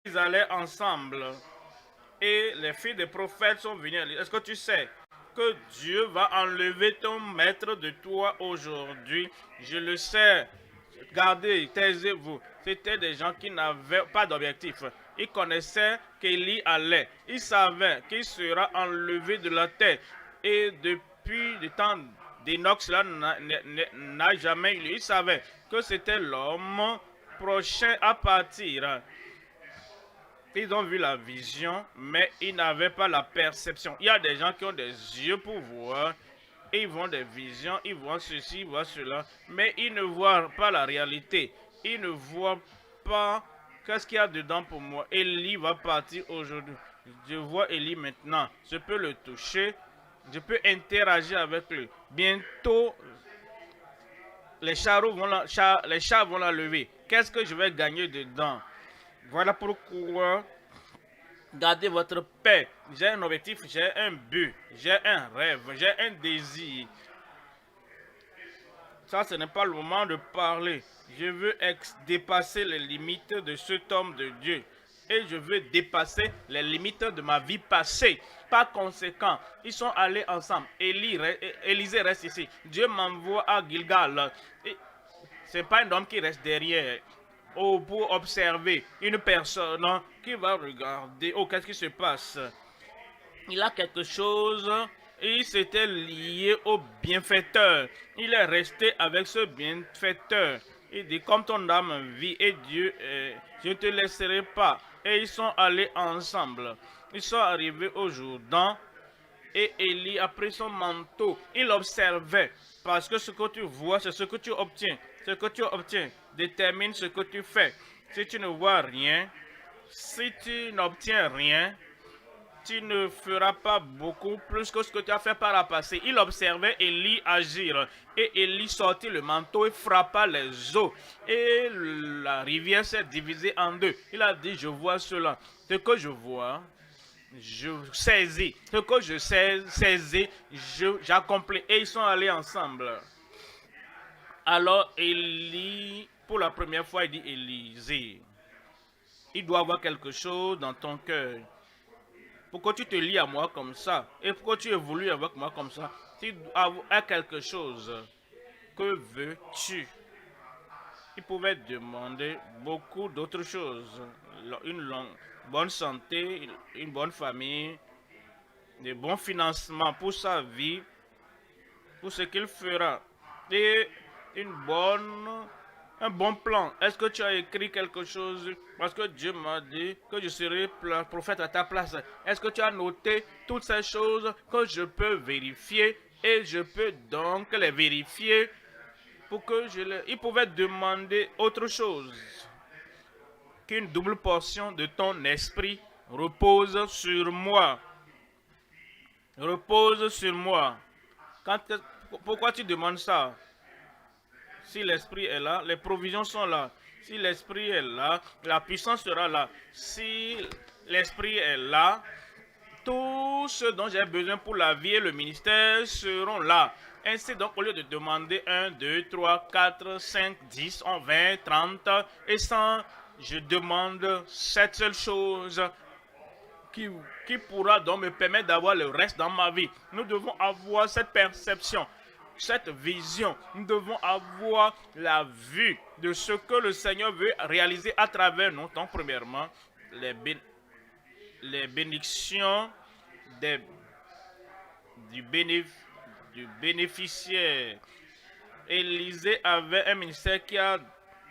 Ils allaient ensemble. Et les filles des prophètes sont venues. Est-ce que tu sais que Dieu va enlever ton maître de toi aujourd'hui? Je le sais. Gardez, taisez-vous. C'était des gens qui n'avaient pas d'objectif. Ils connaissaient qu'Élie allait. Ils savaient qu'il sera enlevé de la terre. Et depuis le temps d'Enoch, cela n'a jamais eu lieu. Ils savaient que c'était l'homme prochain à partir. Ils ont vu la vision, mais ils n'avaient pas la perception. Il y a des gens qui ont des yeux pour voir. Ils voient des visions, ils voient ceci, ils voient cela, mais ils ne voient pas la réalité. Ils ne voient pas qu'est-ce qu'il y a dedans pour moi. Élie va partir aujourd'hui. Je vois Élie maintenant. Je peux le toucher. Je peux interagir avec lui. Bientôt, les chars vont la lever. Qu'est-ce que je vais gagner dedans? Voilà pourquoi gardez votre paix. J'ai un objectif, j'ai un but, j'ai un rêve, j'ai un désir. Ça, ce n'est pas le moment de parler. Je veux dépasser les limites de cet homme de Dieu. Et je veux dépasser les limites de ma vie passée. Par conséquent, ils sont allés ensemble. Élisée reste ici. Dieu m'envoie à Gilgal. Ce n'est pas un homme qui reste derrière. Oh, pour observer une personne qui va regarder. Oh, qu'est-ce qui se passe? Il a quelque chose. Il s'était lié au bienfaiteur. Il est resté avec ce bienfaiteur. Il dit, comme ton âme vit et Dieu, je ne te laisserai pas. Et ils sont allés ensemble. Ils sont arrivés au Jourdain. Et Élie a pris son manteau. Il observait. Parce que ce que tu vois, c'est ce que tu obtiens. Ce que tu obtiens détermine ce que tu fais. Si tu ne vois rien, si tu n'obtiens rien, tu ne feras pas beaucoup plus que ce que tu as fait par la passé. Il observait Élie agir. Et Élie sortit le manteau et frappa les eaux. Et la rivière s'est divisée en deux. Il a dit, je vois cela. Ce que je vois, je saisis. Ce que je saisis, j'accomplis. Et ils sont allés ensemble. Alors Élie, pour la première fois, il dit, Élisée, il doit y avoir quelque chose dans ton cœur. Pourquoi tu te lis à moi comme ça? Et pourquoi tu évolues avec moi comme ça? Tu as quelque chose. Que veux-tu? Il pouvait demander beaucoup d'autres choses. Bonne santé, une bonne famille, des bons financements pour sa vie, pour ce qu'il fera. Et un bon plan. Est-ce que tu as écrit quelque chose? Parce que Dieu m'a dit que je serai prophète à ta place. Est-ce que tu as noté toutes ces choses que je peux vérifier et je peux donc les vérifier pour que Il pouvait demander autre chose qu'une double portion de ton esprit repose sur moi. Repose sur moi. Pourquoi tu demandes ça? Si l'esprit est là, les provisions sont là. Si l'esprit est là, la puissance sera là. Si l'esprit est là, tout ce dont j'ai besoin pour la vie et le ministère seront là. Ainsi donc, au lieu de demander 1, 2, 3, 4, 5, 10, 20, 30 et 100, je demande cette seule chose qui pourra donc me permettre d'avoir le reste dans ma vie. Nous devons avoir cette perception, cette vision. Nous devons avoir la vue de ce que le Seigneur veut réaliser à travers nous. Donc, premièrement, les bénédictions du bénéficiaire. Élisée avait un ministère qui a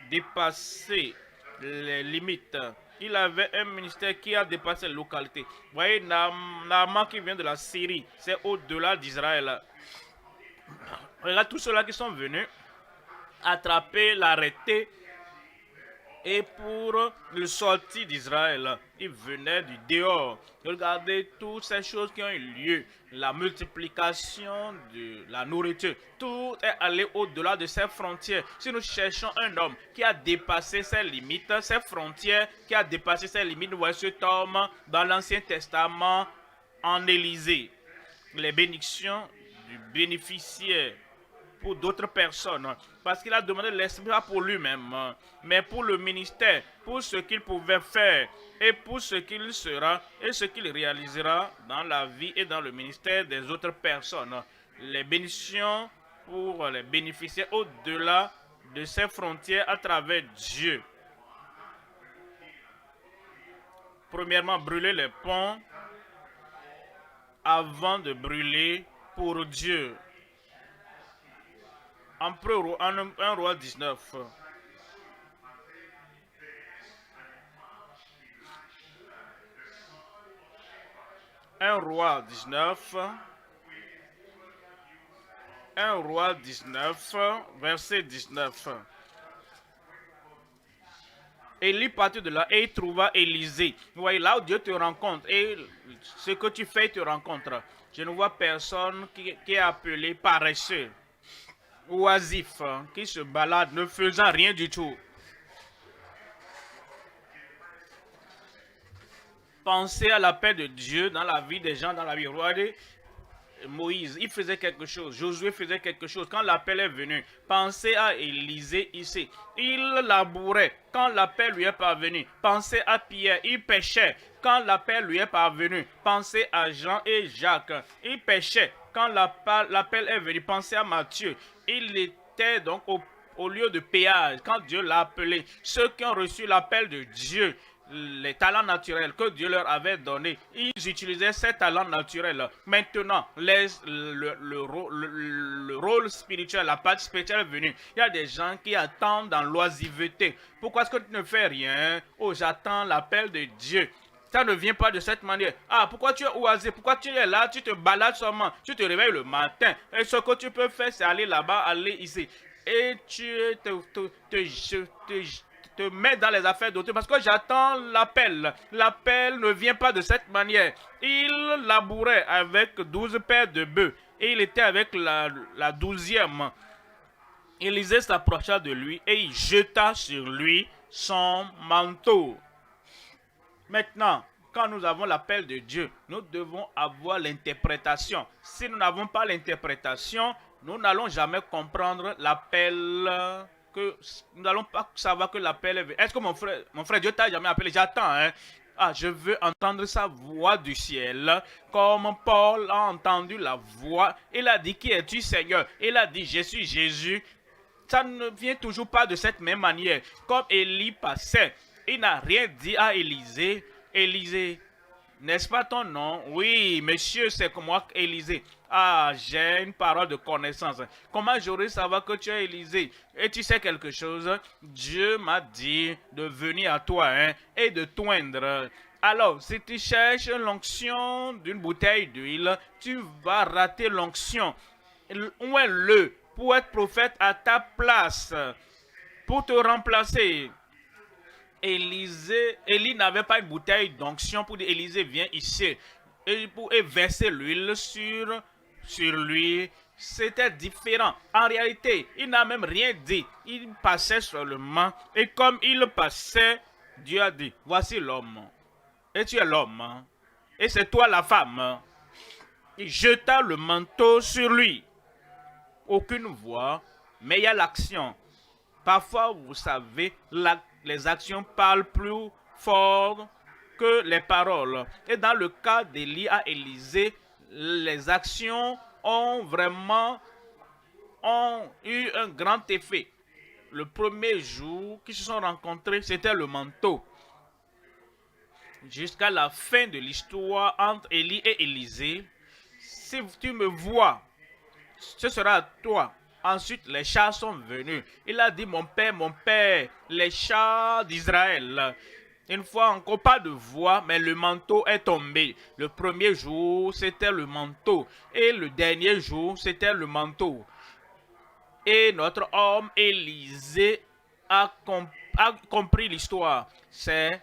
dépassé les limites. Il avait un ministère qui a dépassé les localités. Vous voyez, Naaman qui vient de la Syrie, c'est au-delà d'Israël. Regarde tous ceux-là qui sont venus attraper, l'arrêter et pour le sortir d'Israël. Il venait du dehors. Regardez toutes ces choses qui ont eu lieu. La multiplication de la nourriture. Tout est allé au-delà de ces frontières. Si nous cherchons un homme qui a dépassé ses limites, ses frontières, qui a dépassé ses limites, nous voyons cet homme dans l'Ancien Testament en Élysée. Les bénédictions du bénéficiaire pour d'autres personnes. Parce qu'il a demandé l'Esprit pas pour lui-même, mais pour le ministère, pour ce qu'il pouvait faire et pour ce qu'il sera et ce qu'il réalisera dans la vie et dans le ministère des autres personnes. Les bénédictions pour les bénéficiaires au-delà de ces frontières à travers Dieu. Premièrement, brûler les ponts avant de brûler pour Dieu. Empereur 1 roi 19. Un roi 19. 1 roi 19, verset 19. Élie partit de là et il trouva Élisée. Vous voyez, là où Dieu te rencontre et ce que tu fais te rencontre. Je ne vois personne qui est appelé paresseux, oisif, qui se balade, ne faisant rien du tout. Pensez à l'appel de Dieu dans la vie des gens, dans la vie. Regardez, Moïse, il faisait quelque chose. Josué faisait quelque chose. Quand l'appel est venu, pensez à Élisée ici. Il labourait quand l'appel lui est parvenu. Pensez à Pierre, il pêchait quand l'appel lui est parvenu. Pensez à Jean et Jacques, il pêchait quand l'appel est venu. Pensez à Matthieu, il était donc au lieu de péage quand Dieu l'a appelé. Ceux qui ont reçu l'appel de Dieu, les talents naturels que Dieu leur avait donnés, ils utilisaient ces talents naturels. Maintenant, le rôle spirituel, la partie spirituelle est venue. Il y a des gens qui attendent dans l'oisiveté. Pourquoi est-ce que tu ne fais rien? Oh, j'attends l'appel de Dieu. Ça ne vient pas de cette manière. Ah, pourquoi tu es oisif? Pourquoi tu es là? Tu te balades seulement. Tu te réveilles le matin. Et ce que tu peux faire, c'est aller là-bas, aller ici. Et tu te mets dans les affaires d'autrui parce que j'attends l'appel. L'appel ne vient pas de cette manière. Il labourait avec 12 paires de bœufs et il était avec la 12e. Élisée s'approcha de lui et il jeta sur lui son manteau. Maintenant, quand nous avons l'appel de Dieu, nous devons avoir l'interprétation. Si nous n'avons pas l'interprétation, nous n'allons jamais comprendre l'appel. Nous n'allons pas savoir que l'appel est venu. Est-ce que mon frère, Dieu t'a jamais appelé? J'attends, hein. Ah, je veux entendre sa voix du ciel, comme Paul a entendu la voix. Il a dit, qui es-tu, Seigneur? Il a dit, je suis Jésus. Ça ne vient toujours pas de cette même manière. Comme Élie passait, il n'a rien dit à Élisée. Élisée, n'est-ce pas ton nom? Oui, monsieur, c'est comme moi, Élisée. Ah, j'ai une parole de connaissance. Comment j'aurais savoir que tu es Élisée? Et tu sais quelque chose? Dieu m'a dit de venir à toi, hein, et de t'oindre. Alors, si tu cherches l'onction d'une bouteille d'huile, tu vas rater l'onction. Oins-le pour être prophète à ta place, pour te remplacer. Élie n'avait pas une bouteille d'onction pour dire Élisée viens ici et verser l'huile sur lui. C'était différent. En réalité, il n'a même rien dit. Il passait seulement et comme il passait, Dieu a dit voici l'homme et tu es l'homme et c'est toi la femme. Il jeta le manteau sur lui. Aucune voix, mais il y a l'action. Parfois, vous savez, les actions parlent plus fort que les paroles. Et dans le cas d'Élie à Élisée, les actions ont eu un grand effet. Le premier jour qu'ils se sont rencontrés, c'était le manteau. Jusqu'à la fin de l'histoire entre Élie et Élisée, si tu me vois, ce sera à toi. Ensuite, les chars sont venus. Il a dit, mon père, les chars d'Israël. Une fois encore, pas de voix, mais le manteau est tombé. Le premier jour, c'était le manteau. Et le dernier jour, c'était le manteau. Et notre homme Élisée a compris l'histoire. C'est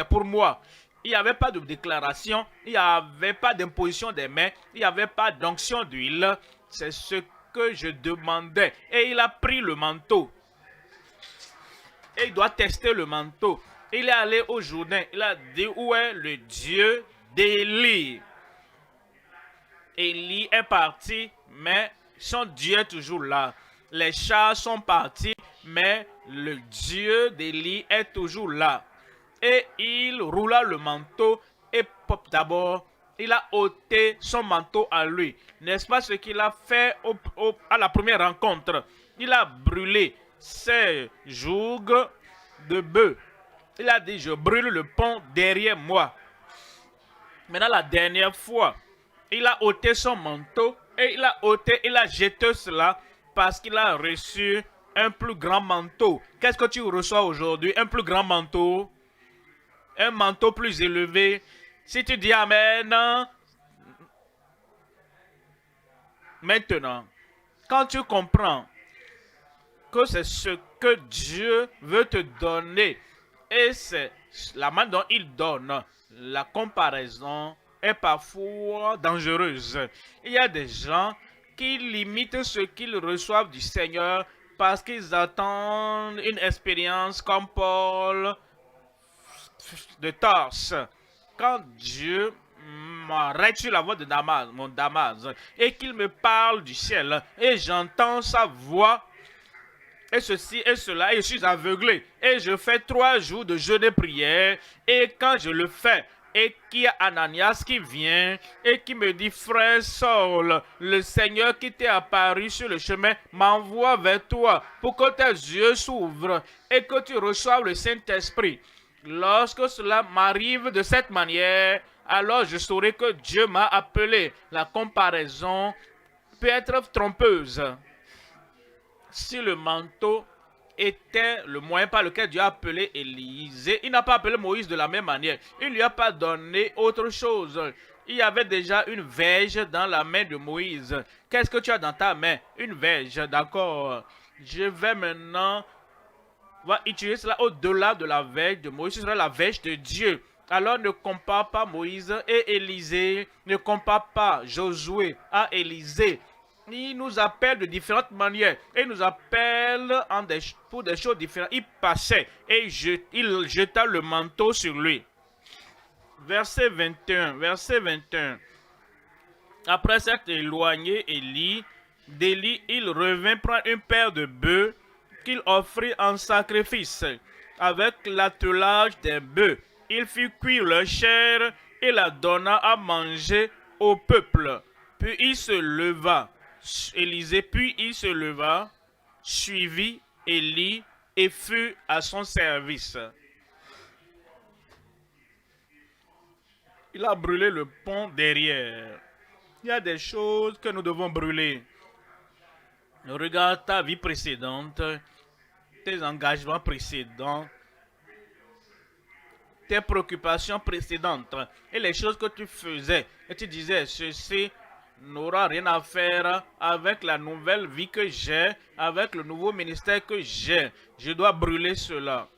pour moi. Il n'y avait pas de déclaration, il n'y avait pas d'imposition des mains, il n'y avait pas d'onction d'huile. C'est ce que je demandais. Et il a pris le manteau. Et il doit tester le manteau. Il est allé au Jourdain. Il a dit, où est le Dieu d'Élie? Élie est parti, mais Son Dieu est toujours là. Les chars sont partis, mais le Dieu d'Élie est toujours là. Et il roula le manteau et d'abord, il a ôté son manteau à lui. N'est-ce pas ce qu'il a fait à la première rencontre? Il a brûlé ses jougs de bœuf. Il a dit, je brûle le pont derrière moi. Maintenant, la dernière fois, il a ôté son manteau et il a jeté cela parce qu'il a reçu un plus grand manteau. Qu'est-ce que tu reçois aujourd'hui? Un plus grand manteau? Un manteau plus élevé? Si tu dis Amen, maintenant, quand tu comprends que c'est ce que Dieu veut te donner et c'est la manière dont il donne, la comparaison est parfois dangereuse. Il y a des gens qui limitent ce qu'ils reçoivent du Seigneur parce qu'ils attendent une expérience comme Paul de Tarse. Quand Dieu m'arrête sur la voie de Damas, mon Damas, et qu'il me parle du ciel, et j'entends sa voix, et ceci et cela, et je suis aveuglé, et je fais 3 jours de jeûne et prière, et quand je le fais, et qu'il y a Ananias qui vient, et qui me dit, frère Saul, le Seigneur qui t'est apparu sur le chemin m'envoie vers toi, pour que tes yeux s'ouvrent, et que tu reçoives le Saint-Esprit. Lorsque cela m'arrive de cette manière, alors je saurai que Dieu m'a appelé. La comparaison peut être trompeuse. Si le manteau était le moyen par lequel Dieu a appelé Élisée, il n'a pas appelé Moïse de la même manière. Il ne lui a pas donné autre chose. Il y avait déjà une verge dans la main de Moïse. Qu'est-ce que tu as dans ta main? Une verge, d'accord. Je vais maintenant utiliser cela au-delà de la verge de Moïse. Ce sera la verge de Dieu. Alors ne compare pas Moïse et Élisée. Ne compare pas Josué à Élisée. Il nous appelle de différentes manières. Il nous appelle pour des choses différentes. Il passait et il jeta le manteau sur lui. Verset 21. Verset 21. Après s'être éloigné d'Élie, il revint prendre une paire de bœufs qu'il offrit en sacrifice. Avec l'attelage des bœufs, il fit cuire leur chair et la donna à manger au peuple. Puis il se leva. Puis il se leva, suivit Élie et fut à son service. Il a brûlé le pont derrière. Il y a des choses que nous devons brûler. Regarde ta vie précédente, tes engagements précédents, tes préoccupations précédentes et les choses que tu faisais. Et tu disais, ceci n'aura rien à faire avec la nouvelle vie que j'ai, avec le nouveau ministère que j'ai. Je dois brûler cela.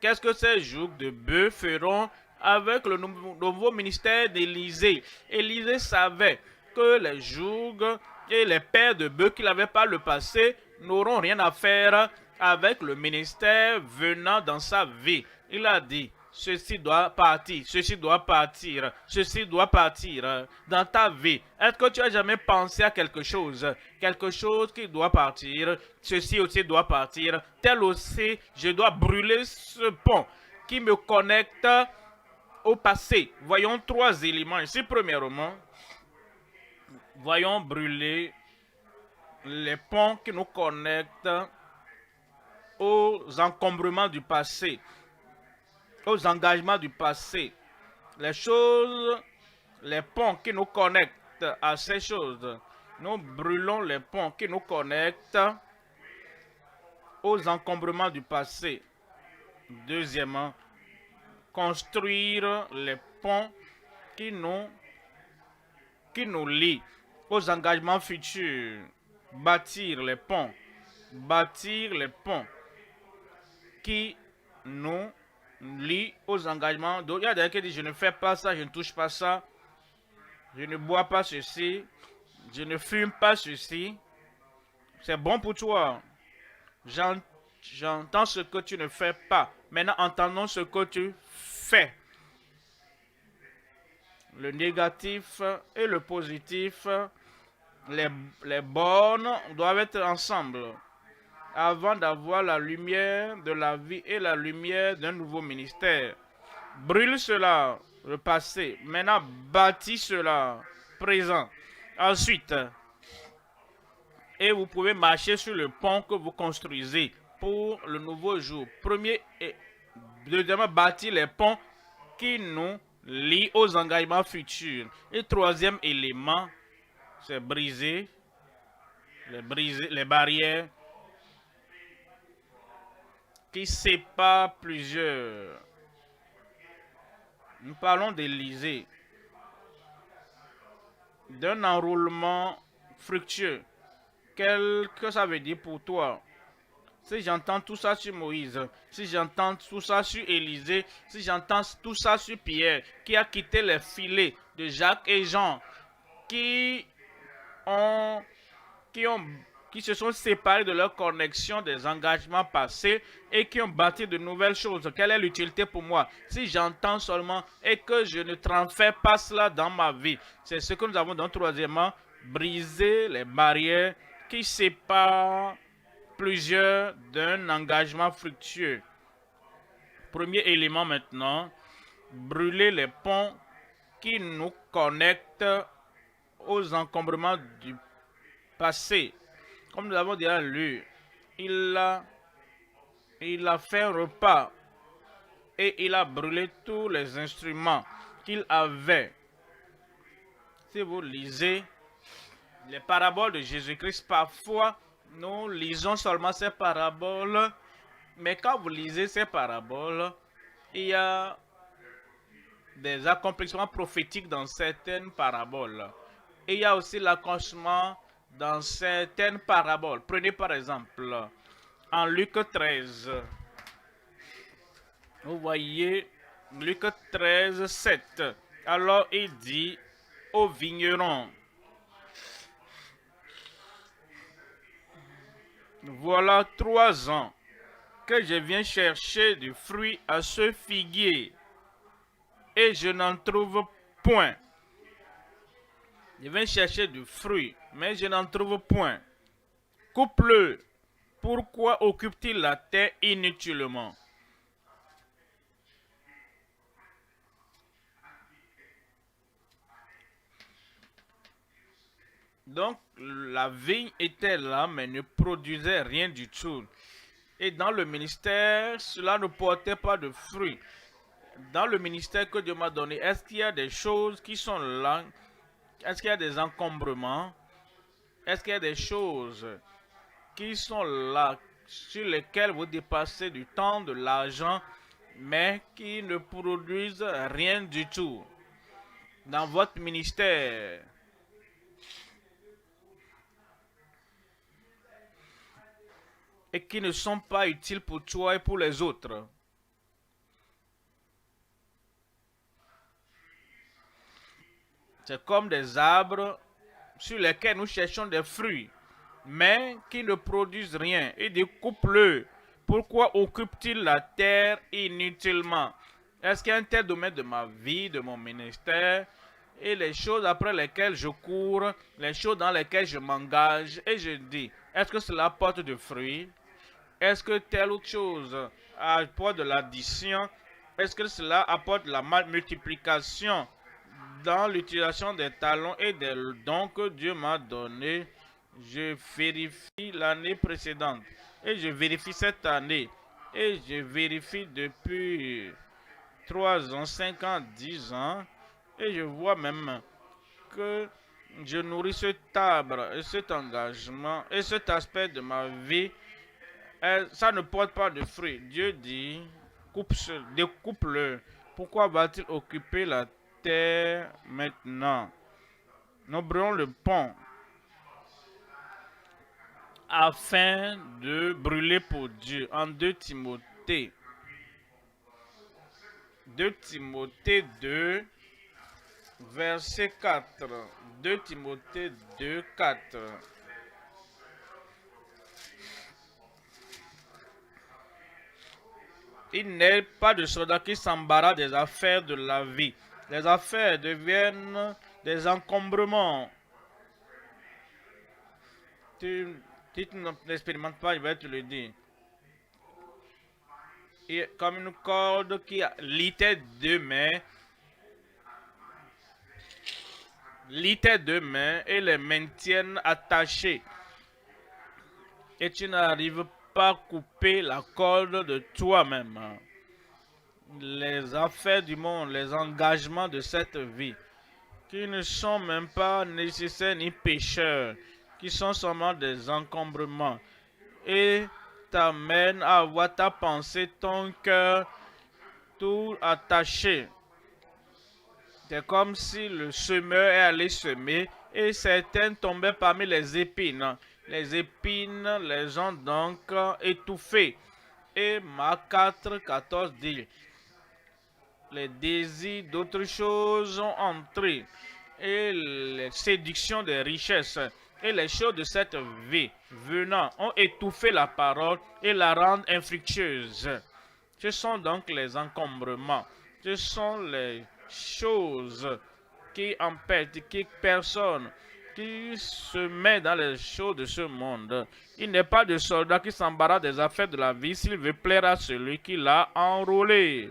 Qu'est-ce que ces jougs de bœufs feront avec le nouveau ministère d'Élisée? Élisée savait que les jougs et les paires de bœufs qu'il avait par le passé n'auront rien à faire avec le ministère venant dans sa vie. Il a dit, ceci doit partir, ceci doit partir, ceci doit partir dans ta vie. Est-ce que tu as jamais pensé à quelque chose qui doit partir, ceci aussi doit partir, tel aussi, je dois brûler ce pont qui me connecte au passé. Voyons 3 éléments ici. Premièrement, voyons brûler les ponts qui nous connectent aux encombrements du passé, aux engagements du passé. Les ponts qui nous connectent à ces choses. Nous brûlons les ponts qui nous connectent aux encombrements du passé. Deuxièmement, construire les ponts qui nous lient aux engagements futurs. Bâtir les ponts qui nous lient aux engagements. Donc, il y a des gens qui disent, je ne fais pas ça, je ne touche pas ça, je ne bois pas ceci, je ne fume pas ceci. C'est bon pour toi. J'entends ce que tu ne fais pas. Maintenant, entendons ce que tu fais. Le négatif et le positif les bornes doivent être ensemble avant d'avoir la lumière de la vie et la lumière d'un nouveau ministère. Brûle cela, le passé. Maintenant, bâtis cela, présent. Ensuite, et vous pouvez marcher sur le pont que vous construisez pour le nouveau jour. Premier et deuxièmement, bâtir les ponts qui nous lient aux engagements futurs. Et troisième élément, c'est briser les barrières qui séparent plusieurs. Nous parlons d'Élysée, d'un enroulement fructueux. Qu'est-ce que ça veut dire pour toi? Si j'entends tout ça sur Moïse, si j'entends tout ça sur Élisée, si j'entends tout ça sur Pierre, qui a quitté les filets de Jacques et Jean, qui se sont séparés de leur connexion des engagements passés et qui ont bâti de nouvelles choses. Quelle est l'utilité pour moi? Si j'entends seulement et que je ne transfère pas cela dans ma vie. C'est ce que nous avons dans troisièmement, briser les barrières qui séparent plusieurs d'un engagement fructueux. Premier élément maintenant, brûler les ponts qui nous connectent aux encombrements du passé. Comme nous avons déjà lu, il a fait un repas et il a brûlé tous les instruments qu'il avait. Si vous lisez les paraboles de Jésus-Christ, parfois nous lisons seulement ces paraboles, mais quand vous lisez ces paraboles, il y a des accomplissements prophétiques dans certaines paraboles. Et il y a aussi l'accomplissement dans certaines paraboles. Prenez par exemple en Luc 13. Vous voyez Luc 13, 7. Alors il dit aux vignerons, voilà 3 ans que je viens chercher du fruit à ce figuier et je n'en trouve point. Je viens chercher du fruit, mais je n'en trouve point. Coupe-le. Pourquoi occupe-t-il la terre inutilement? Donc, la vigne était là, mais ne produisait rien du tout. Et dans le ministère, cela ne portait pas de fruits. Dans le ministère que Dieu m'a donné, est-ce qu'il y a des choses qui sont là? Est-ce qu'il y a des encombrements? Est-ce qu'il y a des choses qui sont là, sur lesquelles vous dépassez du temps, de l'argent, mais qui ne produisent rien du tout dans votre ministère? Et qui ne sont pas utiles pour toi et pour les autres. C'est comme des arbres sur lesquels nous cherchons des fruits, mais qui ne produisent rien. Et découpe-le. Pourquoi occupe-t-il la terre inutilement? Est-ce qu'il y a un tel domaine de ma vie, de mon ministère, et les choses après lesquelles je cours, les choses dans lesquelles je m'engage, et je dis, est-ce que cela porte de fruits? Est-ce que telle autre chose apporte de l'addition? Est-ce que cela apporte la multiplication dans l'utilisation des talents et des dons que Dieu m'a donnés? Je vérifie l'année précédente et je vérifie cette année et je vérifie depuis 3 ans, 5 ans, 10 ans et je vois même que je nourris cet arbre et cet engagement et cet aspect de ma vie. Ça ne porte pas de fruits. Dieu dit, découpe-le. Pourquoi va-t-il occuper la terre maintenant? Nous brûlons le pont afin de brûler pour Dieu. En 2 Timothée 2, verset 4. 2 Timothée 2, 4. Il n'est pas de soldat qui s'embarrasse des affaires de la vie. Les affaires deviennent des encombrements. Tu n'expérimentes pas, je vais te le dire. Et comme une corde qui lie tes deux mains et les maintiennent attachées. Et tu n'arrives pas à couper la corde de toi-même. Les affaires du monde, les engagements de cette vie, qui ne sont même pas nécessaires ni pécheurs, qui sont seulement des encombrements, et t'amènent à avoir ta pensée, ton cœur, tout attaché. C'est comme si le semeur est allé semer et certains tombaient parmi les épines. Les épines les ont donc étouffés. Et Marc 4, 14 dit, les désirs d'autres choses ont entré et les séductions des richesses et les choses de cette vie venant ont étouffé la parole et la rendent infructueuse. Ce sont donc les encombrements, ce sont les choses qui empêchent, qui personne qui se met dans les choses de ce monde. Il n'est pas de soldat qui s'embarrasse des affaires de la vie s'il veut plaire à celui qui l'a enrôlé.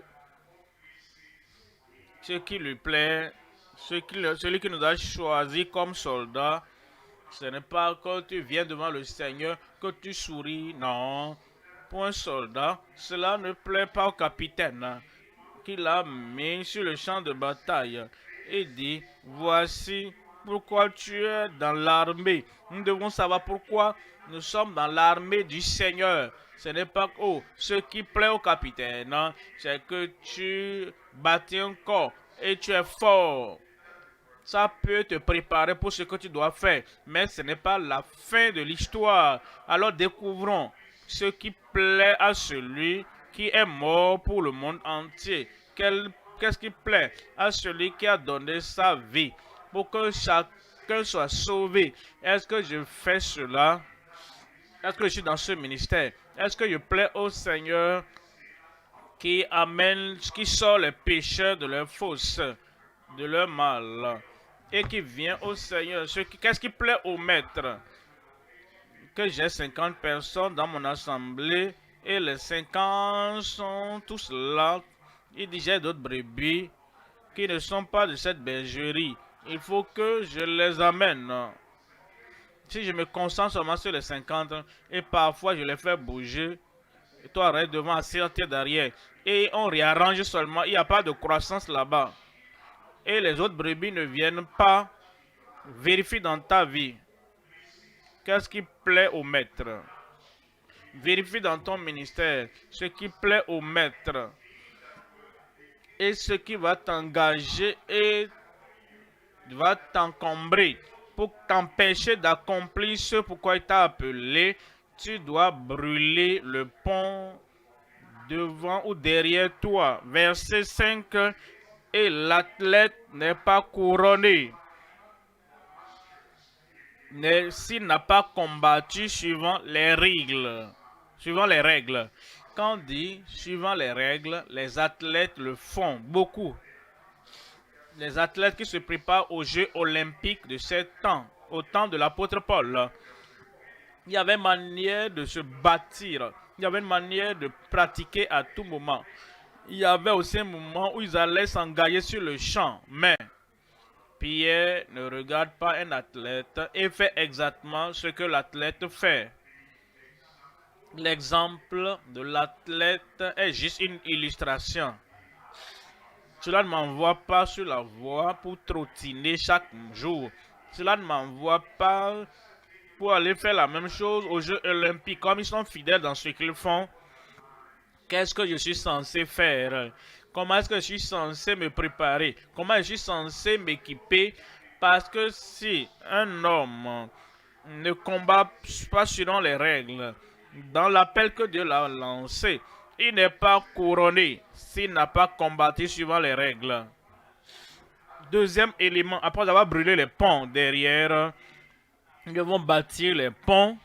Ce qui lui plaît, celui qui nous a choisi comme soldat, ce n'est pas quand tu viens devant le Seigneur que tu souris, non. Pour un soldat, cela ne plaît pas au capitaine qui l'a mis sur le champ de bataille et dit, voici pourquoi tu es dans l'armée. Nous devons savoir pourquoi nous sommes dans l'armée du Seigneur. Ce n'est pas ce qui plaît au capitaine, c'est que tu bâtis un corps et tu es fort. Ça peut te préparer pour ce que tu dois faire, mais ce n'est pas la fin de l'histoire. Alors découvrons ce qui plaît à celui qui est mort pour le monde entier. Qu'est-ce qui plaît à celui qui a donné sa vie pour que chacun soit sauvé? Est-ce que je fais cela? Est-ce que je suis dans ce ministère? Est-ce que je plais au Seigneur qui sort les pécheurs de leur fosse, de leur mal, et qui vient au Seigneur? Qu'est-ce qui plaît au maître? Que j'ai 50 personnes dans mon assemblée et les 50 sont tous là. Il dit, j'ai d'autres brebis qui ne sont pas de cette bergerie. Il faut que je les amène. Si je me concentre seulement sur les 50 et parfois je les fais bouger, et toi reste devant, assis en tête derrière, et on réarrange seulement, il n'y a pas de croissance là-bas. Et les autres brebis ne viennent pas, vérifie dans ta vie. Qu'est-ce qui plaît au maître? Vérifie dans ton ministère ce qui plaît au maître et ce qui va t'engager et va t'encombrer pour t'empêcher d'accomplir ce pourquoi il t'a appelé. Tu dois brûler le pont devant ou derrière toi. Verset 5. Et l'athlète n'est pas couronné s'il n'a pas combattu suivant les règles. Suivant les règles. Quand on dit suivant les règles, les athlètes le font beaucoup. Les athlètes qui se préparent aux Jeux olympiques de ces temps, au temps de l'apôtre Paul, il y avait une manière de se bâtir, il y avait une manière de pratiquer à tout moment. Il y avait aussi un moment où ils allaient s'engager sur le champ, mais Pierre ne regarde pas un athlète et fait exactement ce que l'athlète fait. L'exemple de l'athlète est juste une illustration. Cela ne m'envoie pas sur la voie pour trottiner chaque jour. Cela ne m'envoie pas pour aller faire la même chose aux Jeux olympiques. Comme ils sont fidèles dans ce qu'ils font, qu'est-ce que je suis censé faire? Comment est-ce que je suis censé me préparer? Comment je suis censé m'équiper? Parce que si un homme ne combat pas selon les règles, dans l'appel que Dieu l'a lancé, il n'est pas couronné s'il n'a pas combattu suivant les règles. Deuxième élément, après avoir brûlé les ponts derrière, nous devons bâtir les ponts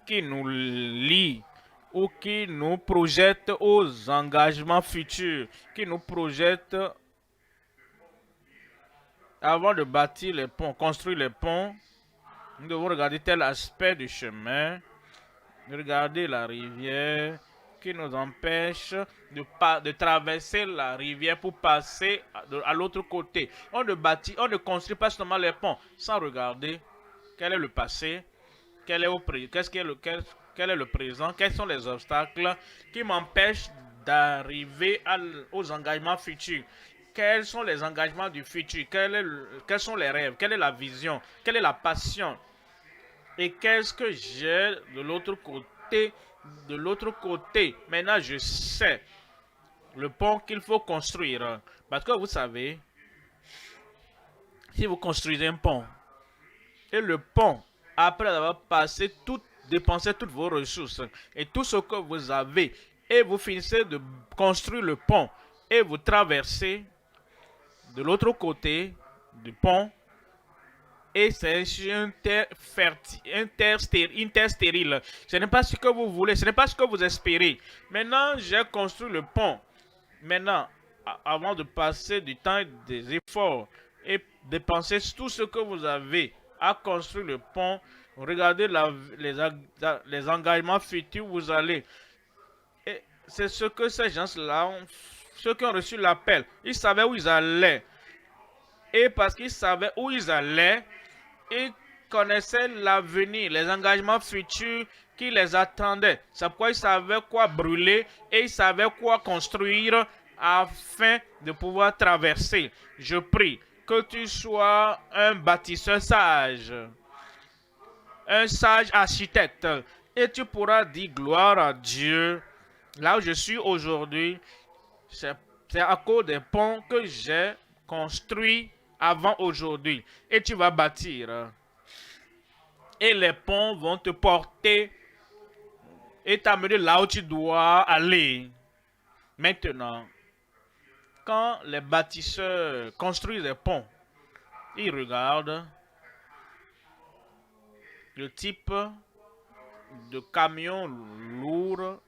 qui nous lient ou qui nous projettent aux engagements futurs, qui nous projettent avant de bâtir les ponts, construire les ponts. Nous devons regarder tel aspect du chemin. Regardez la rivière qui nous empêche de traverser la rivière pour passer à l'autre côté. On ne construit pas seulement les ponts sans regarder quel est le passé, quel est le présent, quels sont les obstacles qui m'empêchent d'arriver aux engagements futurs. Quels sont les engagements du futur? Quels sont les rêves? Quelle est la vision? Quelle est la passion? Et qu'est-ce que j'ai de l'autre côté? De l'autre côté, maintenant je sais le pont qu'il faut construire. Parce que vous savez, si vous construisez un pont, et le pont, après avoir dépensé toutes vos ressources et tout ce que vous avez, et vous finissez de construire le pont, et vous traversez de l'autre côté du pont, et c'est une terre stérile. Ce n'est pas ce que vous voulez, ce n'est pas ce que vous espérez. Maintenant, j'ai construit le pont. Maintenant, avant de passer du temps et des efforts et dépenser tout ce que vous avez à construire le pont, regardez les engagements futurs où vous allez. Et c'est ce que ces gens-là, ceux qui ont reçu l'appel, ils savaient où ils allaient. Et parce qu'ils savaient où ils allaient, ils connaissaient l'avenir, les engagements futurs qui les attendaient. C'est pourquoi ils savaient quoi brûler et ils savaient quoi construire afin de pouvoir traverser. Je prie que tu sois un bâtisseur sage, un sage architecte, et tu pourras dire gloire à Dieu. Là où je suis aujourd'hui, c'est à cause des ponts que j'ai construits avant aujourd'hui. Et tu vas bâtir. Et les ponts vont te porter et t'amener là où tu dois aller. Maintenant, quand les bâtisseurs construisent des ponts, ils regardent le type de camions lourds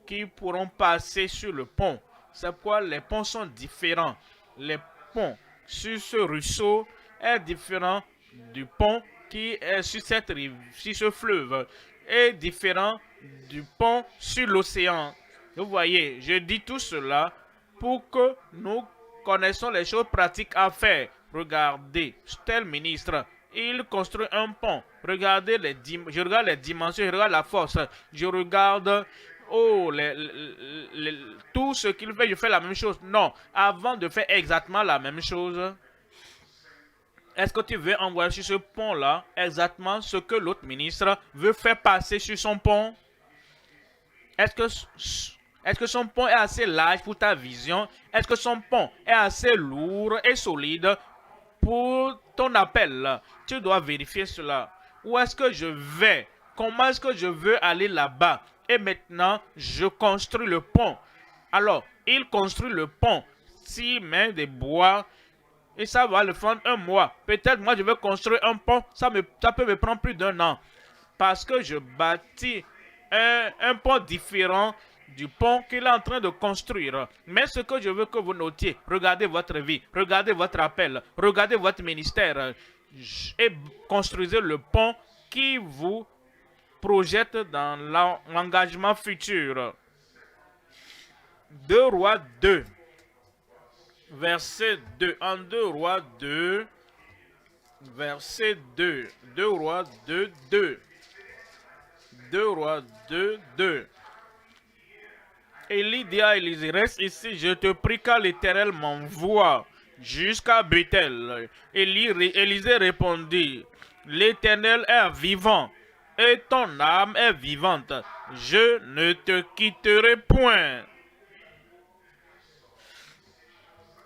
qui pourront passer sur le pont. C'est pourquoi les ponts sont différents. Les ponts sur ce ruisseau est différent du pont qui est sur sur ce fleuve, est différent du pont sur l'océan. Vous voyez, je dis tout cela pour que nous connaissions les choses pratiques à faire. Regardez, tel ministre, il construit un pont. Regardez je regarde les dimensions, je regarde la force, je regarde tout ce qu'il fait, je fais la même chose. Non, avant de faire exactement la même chose, est-ce que tu veux envoyer sur ce pont-là exactement ce que l'autre ministre veut faire passer sur son pont? Est-ce que son pont est assez large pour ta vision? Est-ce que son pont est assez lourd et solide pour ton appel? Tu dois vérifier cela. Où est-ce que je vais? Comment est-ce que je veux aller là-bas? Et maintenant, je construis le pont. Alors, il construit le pont. S'il met des bois, et ça va le prendre un mois. Peut-être moi, je vais construire un pont. Ça peut me prendre plus d'un an. Parce que je bâtis un pont différent du pont qu'il est en train de construire. Mais ce que je veux que vous notiez, regardez votre vie, regardez votre appel, regardez votre ministère et construisez le pont qui vous projette dans l'engagement futur. 2 Rois 2, verset 2. En 2 Rois 2, verset 2. 2 Rois 2, 2. 2 Rois 2, 2. Élie dit à Élisée, reste ici, je te prie car l'Éternel m'envoie jusqu'à Bethel. Élisée répondit, l'Éternel est vivant et ton âme est vivante. Je ne te quitterai point.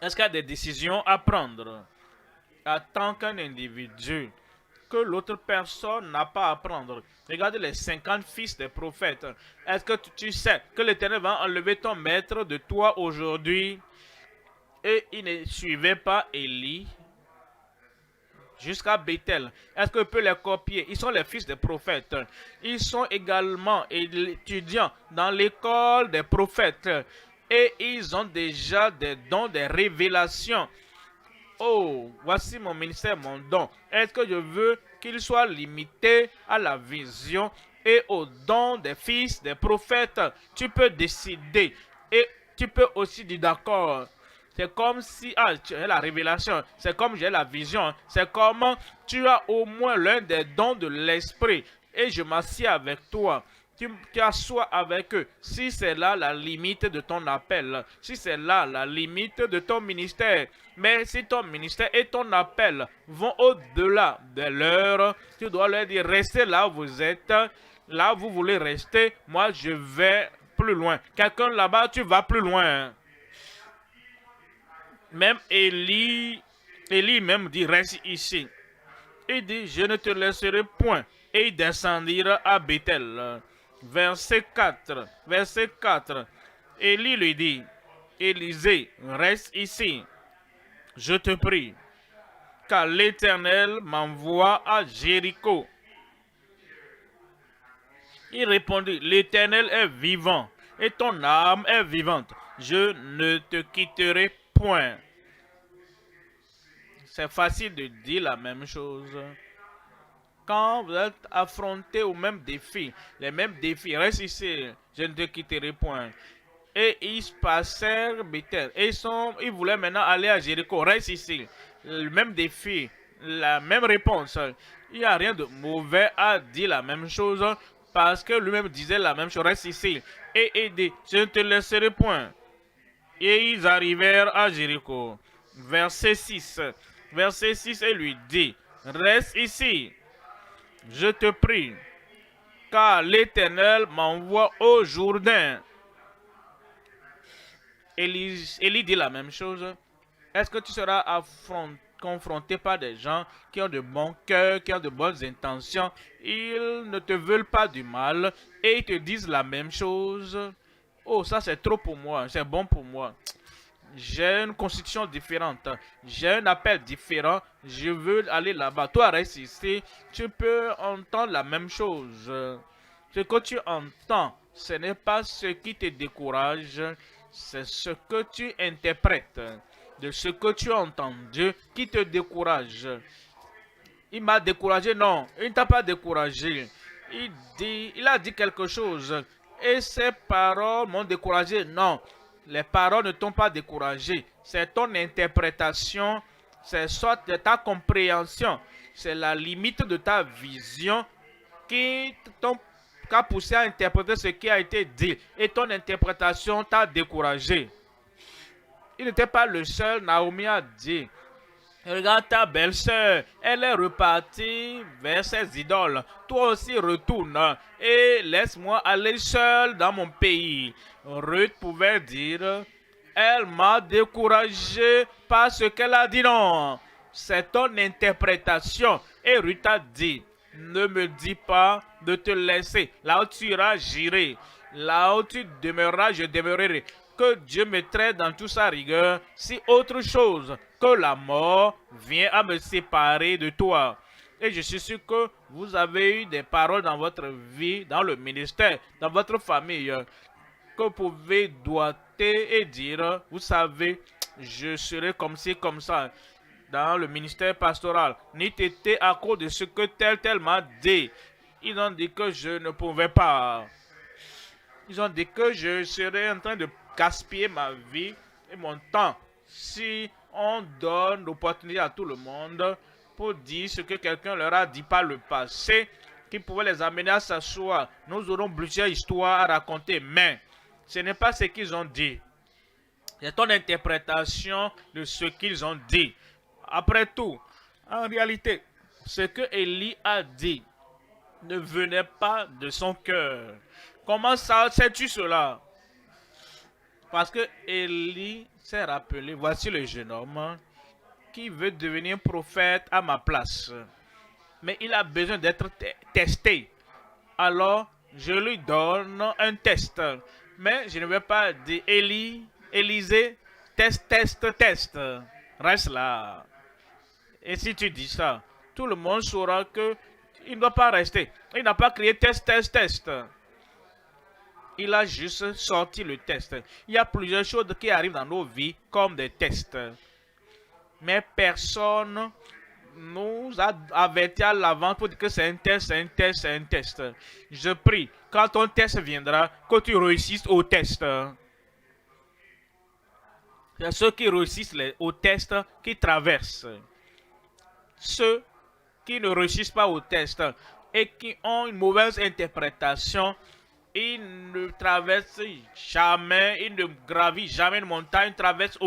Est-ce qu'il y a des décisions à prendre en tant qu'un individu que l'autre personne n'a pas à prendre? Regardez les 50 fils des prophètes. Est-ce que tu sais que l'Éternel va enlever ton maître de toi aujourd'hui? Et il ne suivait pas Élie jusqu'à Bethel. Est-ce que peut les copier? Ils sont les fils des prophètes. Ils sont également étudiants dans l'école des prophètes. Et ils ont déjà des dons, des révélations. Oh, voici mon ministère, mon don. Est-ce que je veux qu'il soit limité à la vision et au don des fils des prophètes. Tu peux décider et tu peux aussi dire d'accord. C'est comme si tu as la révélation, c'est comme j'ai la vision, c'est comme tu as au moins l'un des dons de l'esprit et je m'assieds avec toi. Tu assois avec eux. Si c'est là la limite de ton appel, si c'est là la limite de ton ministère, mais si ton ministère et ton appel vont au-delà de l'heure, tu dois leur dire restez là où vous êtes, là où vous voulez rester, moi je vais plus loin. Quelqu'un là-bas, tu vas plus loin. Même Élie même dit reste ici. Il dit je ne te laisserai point. Et ils descendirent à Bethel. Verset 4. Élie lui dit, Élisée, reste ici, je te prie, car l'Éternel m'envoie à Jéricho. Il répondit, l'Éternel est vivant, et ton âme est vivante. Je ne te quitterai point. C'est facile de dire la même chose. Quand vous êtes affronté aux mêmes défis, les mêmes défis, reste ici, je ne te quitterai point. Et ils passèrent Bethel. Et ils voulaient maintenant aller à Jéricho, reste ici. Le même défi, la même réponse. Il n'y a rien de mauvais à dire la même chose parce que lui-même disait la même chose, reste ici. Et il dit, je ne te laisserai point. Et ils arrivèrent à Jéricho. Verset 6. Verset 6, il lui dit, reste ici. Je te prie, car l'Éternel m'envoie au Jourdain. Élie dit la même chose. Est-ce que tu seras confronté par des gens qui ont de bons cœurs, qui ont de bonnes intentions, ils ne te veulent pas du mal et ils te disent la même chose? Oh, ça c'est trop pour moi, c'est bon pour moi. J'ai une constitution différente, j'ai un appel différent, je veux aller là-bas. Toi, reste ici, tu peux entendre la même chose. Ce que tu entends, ce n'est pas ce qui te décourage, c'est ce que tu interprètes de ce que tu as entendu qui te décourage. Il m'a découragé, non, il ne t'a pas découragé. Il a dit quelque chose et ses paroles m'ont découragé, non. Les paroles ne t'ont pas découragé. C'est ton interprétation, c'est soit de ta compréhension, c'est la limite de ta vision qui t'a poussé à interpréter ce qui a été dit. Et ton interprétation t'a découragé. Il n'était pas le seul. Naomi a dit, regarde ta belle-sœur, elle est repartie vers ses idoles. Toi aussi retourne et laisse-moi aller seul dans mon pays. Ruth pouvait dire, elle m'a découragé par ce qu'elle a dit. Non, c'est ton interprétation. Et Ruth a dit, ne me dis pas de te laisser. Là où tu iras, j'irai. Là où tu demeureras, je demeurerai. Que Dieu me traite dans toute sa rigueur, si autre chose que la mort vient à me séparer de toi. Et je suis sûr que vous avez eu des paroles dans votre vie, dans le ministère, dans votre famille, que vous pouvez doiter et dire, vous savez, je serai comme ci, comme ça, dans le ministère pastoral. Ni été à cause de ce que tel m'a dit. Ils ont dit que je ne pouvais pas. Ils ont dit que je serais en train de gaspiller ma vie et mon temps si on donne l'opportunité à tout le monde pour dire ce que quelqu'un leur a dit par le passé qui pouvait les amener à s'asseoir. Nous aurons plusieurs histoires à raconter, mais ce n'est pas ce qu'ils ont dit. C'est ton interprétation de ce qu'ils ont dit. Après tout, en réalité, ce que Élie a dit ne venait pas de son cœur. Comment ça sais-tu cela? Parce que Élie s'est rappelé, voici le jeune homme qui veut devenir prophète à ma place. Mais il a besoin d'être testé. Alors, je lui donne un test. Mais je ne vais pas dire Élisée, test. Reste là. Et si tu dis ça, tout le monde saura que il ne doit pas rester. Il n'a pas crié test. Il a juste sorti le test. Il y a plusieurs choses qui arrivent dans nos vies comme des tests. Mais personne nous a averti à l'avance pour dire que c'est un test, c'est un test, c'est un test. Je prie, quand ton test viendra, que tu réussisses au test. C'est ceux qui réussissent au test qui traversent. Ceux qui ne réussissent pas au test et qui ont une mauvaise interprétation, ils ne traversent jamais, ils ne gravissent jamais une montagne, ils ne traversent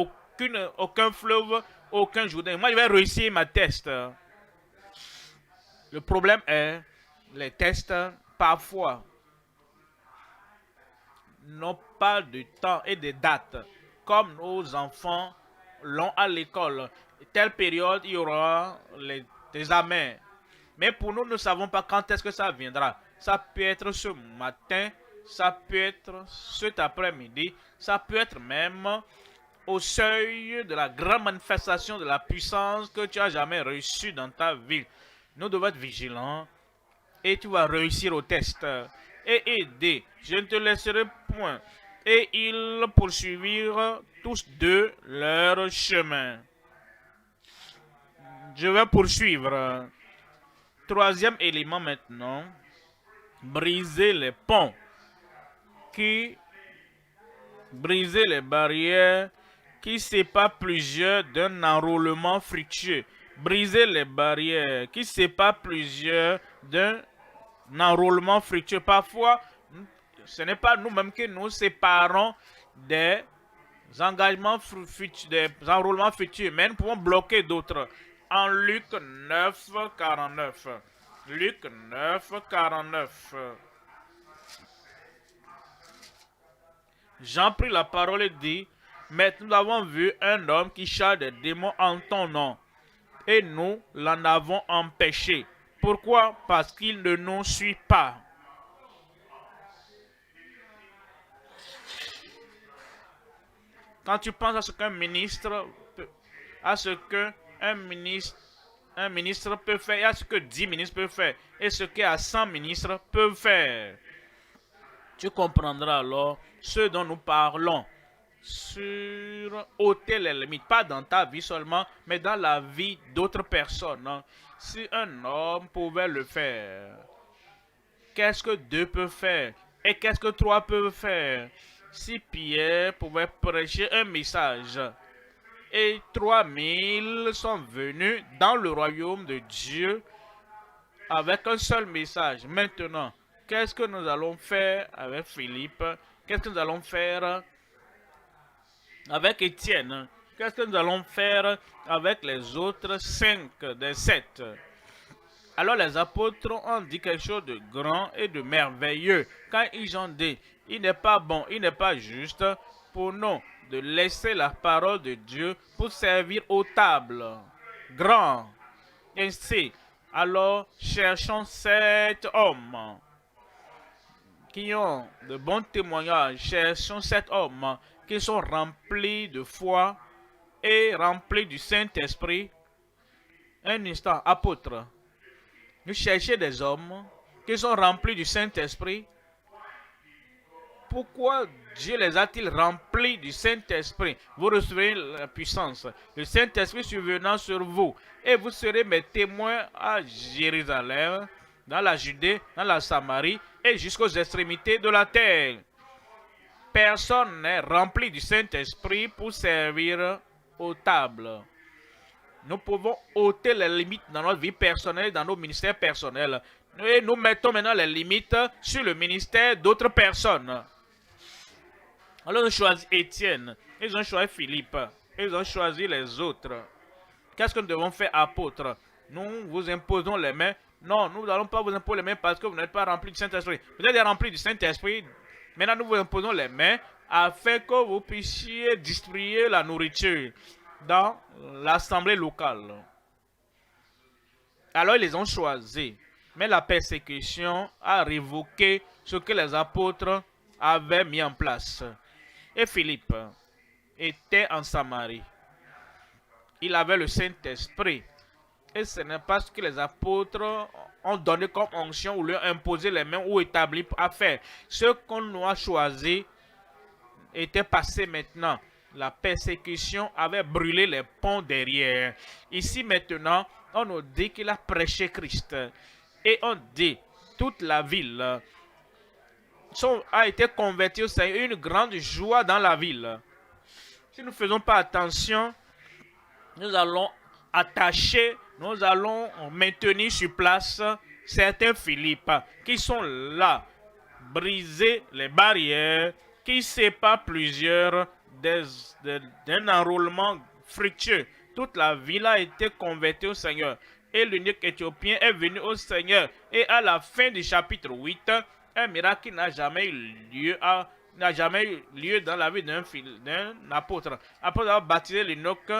aucun fleuve, aucun Jourdain. Moi, je vais réussir ma test. Le problème est, les tests, parfois, n'ont pas de temps et de dates, comme nos enfants l'ont à l'école. Telle période, il y aura les examens. Mais pour nous, nous ne savons pas quand est-ce que ça viendra. Ça peut être ce matin, ça peut être cet après-midi, ça peut être même au seuil de la grande manifestation de la puissance que tu as jamais reçue dans ta vie. Nous devons être vigilants et tu vas réussir au test et aider. Je ne te laisserai point. Et ils poursuivirent tous deux leur chemin. Je vais poursuivre. Troisième élément maintenant. Briser les ponts. Briser les barrières qui séparent plusieurs d'un enrôlement fructueux. Briser les barrières qui séparent plusieurs d'un enrôlement fructueux. Parfois, ce n'est pas nous-mêmes que nous séparons des engagements futurs, des enrôlements futurs, mais nous pouvons bloquer d'autres. En Luc 9, 49. Luc 9, 49. Jean prit la parole et dit, mais nous avons vu un homme qui chasse des démons en ton nom, et nous l'en avons empêché. Pourquoi? Parce qu'il ne nous suit pas. Quand tu penses à ce qu'un ministre, un ministre peut faire, et à ce que 10 ministres peuvent faire, et ce qu'à 100 ministres peuvent faire, tu comprendras alors ce dont nous parlons sur ôter les limites, pas dans ta vie seulement, mais dans la vie d'autres personnes. Si un homme pouvait le faire, qu'est-ce que 2 peuvent faire? Et qu'est-ce que 3 peuvent faire? Si Pierre pouvait prêcher un message et 3000 sont venus dans le royaume de Dieu avec un seul message. Maintenant, qu'est-ce que nous allons faire avec Philippe? Qu'est-ce que nous allons faire avec Étienne? Qu'est-ce que nous allons faire avec les autres 5 des 7? Alors les apôtres ont dit quelque chose de grand et de merveilleux. Quand ils ont dit, il n'est pas bon, il n'est pas juste pour nous de laisser la parole de Dieu pour servir aux tables. Grand. Ainsi, alors cherchons 7 hommes qui ont de bons témoignages. Cherchons 7 hommes qui sont remplis de foi et remplis du Saint-Esprit. Un instant, apôtre. Nous cherchons des hommes qui sont remplis du Saint-Esprit. Pourquoi Dieu les a-t-il remplis du Saint-Esprit? Vous recevrez la puissance. Le Saint-Esprit survenant sur vous. Et vous serez mes témoins à Jérusalem, dans la Judée, dans la Samarie et jusqu'aux extrémités de la terre. Personne n'est rempli du Saint-Esprit pour servir aux tables. Nous pouvons ôter les limites dans notre vie personnelle, dans nos ministères personnels. Et nous mettons maintenant les limites sur le ministère d'autres personnes. Alors ils ont choisi Étienne, ils ont choisi Philippe, ils ont choisi les autres. Qu'est-ce que nous devons faire, apôtres? Nous vous imposons les mains. Non, nous n'allons pas vous imposer les mains parce que vous n'êtes pas remplis du Saint-Esprit. Vous êtes remplis du Saint-Esprit. Maintenant, nous vous imposons les mains afin que vous puissiez distribuer la nourriture dans l'assemblée locale. Alors, ils les ont choisis. Mais la persécution a révoqué ce que les apôtres avaient mis en place. Et Philippe était en Samarie. Il avait le Saint-Esprit. Et ce n'est pas ce que les apôtres ont donné comme onction ou leur imposé les mains ou établi à faire. Ce qu'on nous a choisi était passé maintenant. La persécution avait brûlé les ponts derrière. Ici maintenant, on nous dit qu'il a prêché Christ. Et on dit, toute la ville a été convertie au Seigneur, une grande joie dans la ville. Si nous ne faisons pas attention, nous allons attacher, nous allons maintenir sur place certains Philippe qui sont là, briser les barrières, qui séparent plusieurs d'un enrôlement fructueux. Toute la ville a été convertie au Seigneur. Et l'unique Éthiopien est venu au Seigneur. Et à la fin du chapitre 8, un miracle qui n'a jamais eu lieu dans la vie d'un apôtre. Après avoir baptisé l'eunuque,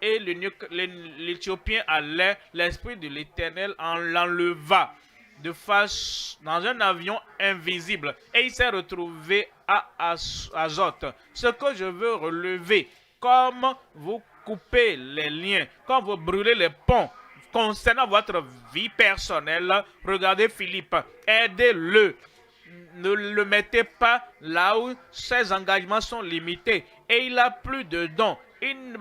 et l'Éthiopien allait, l'Esprit de l'Éternel l'enleva de face dans un avion invisible. Et il s'est retrouvé à Azote. Ce que je veux relever, comme vous coupez les liens, comme vous brûlez les ponts, concernant votre vie personnelle, regardez Philippe, aidez-le. Ne le mettez pas là où ses engagements sont limités. Et il n'a plus de dons. Il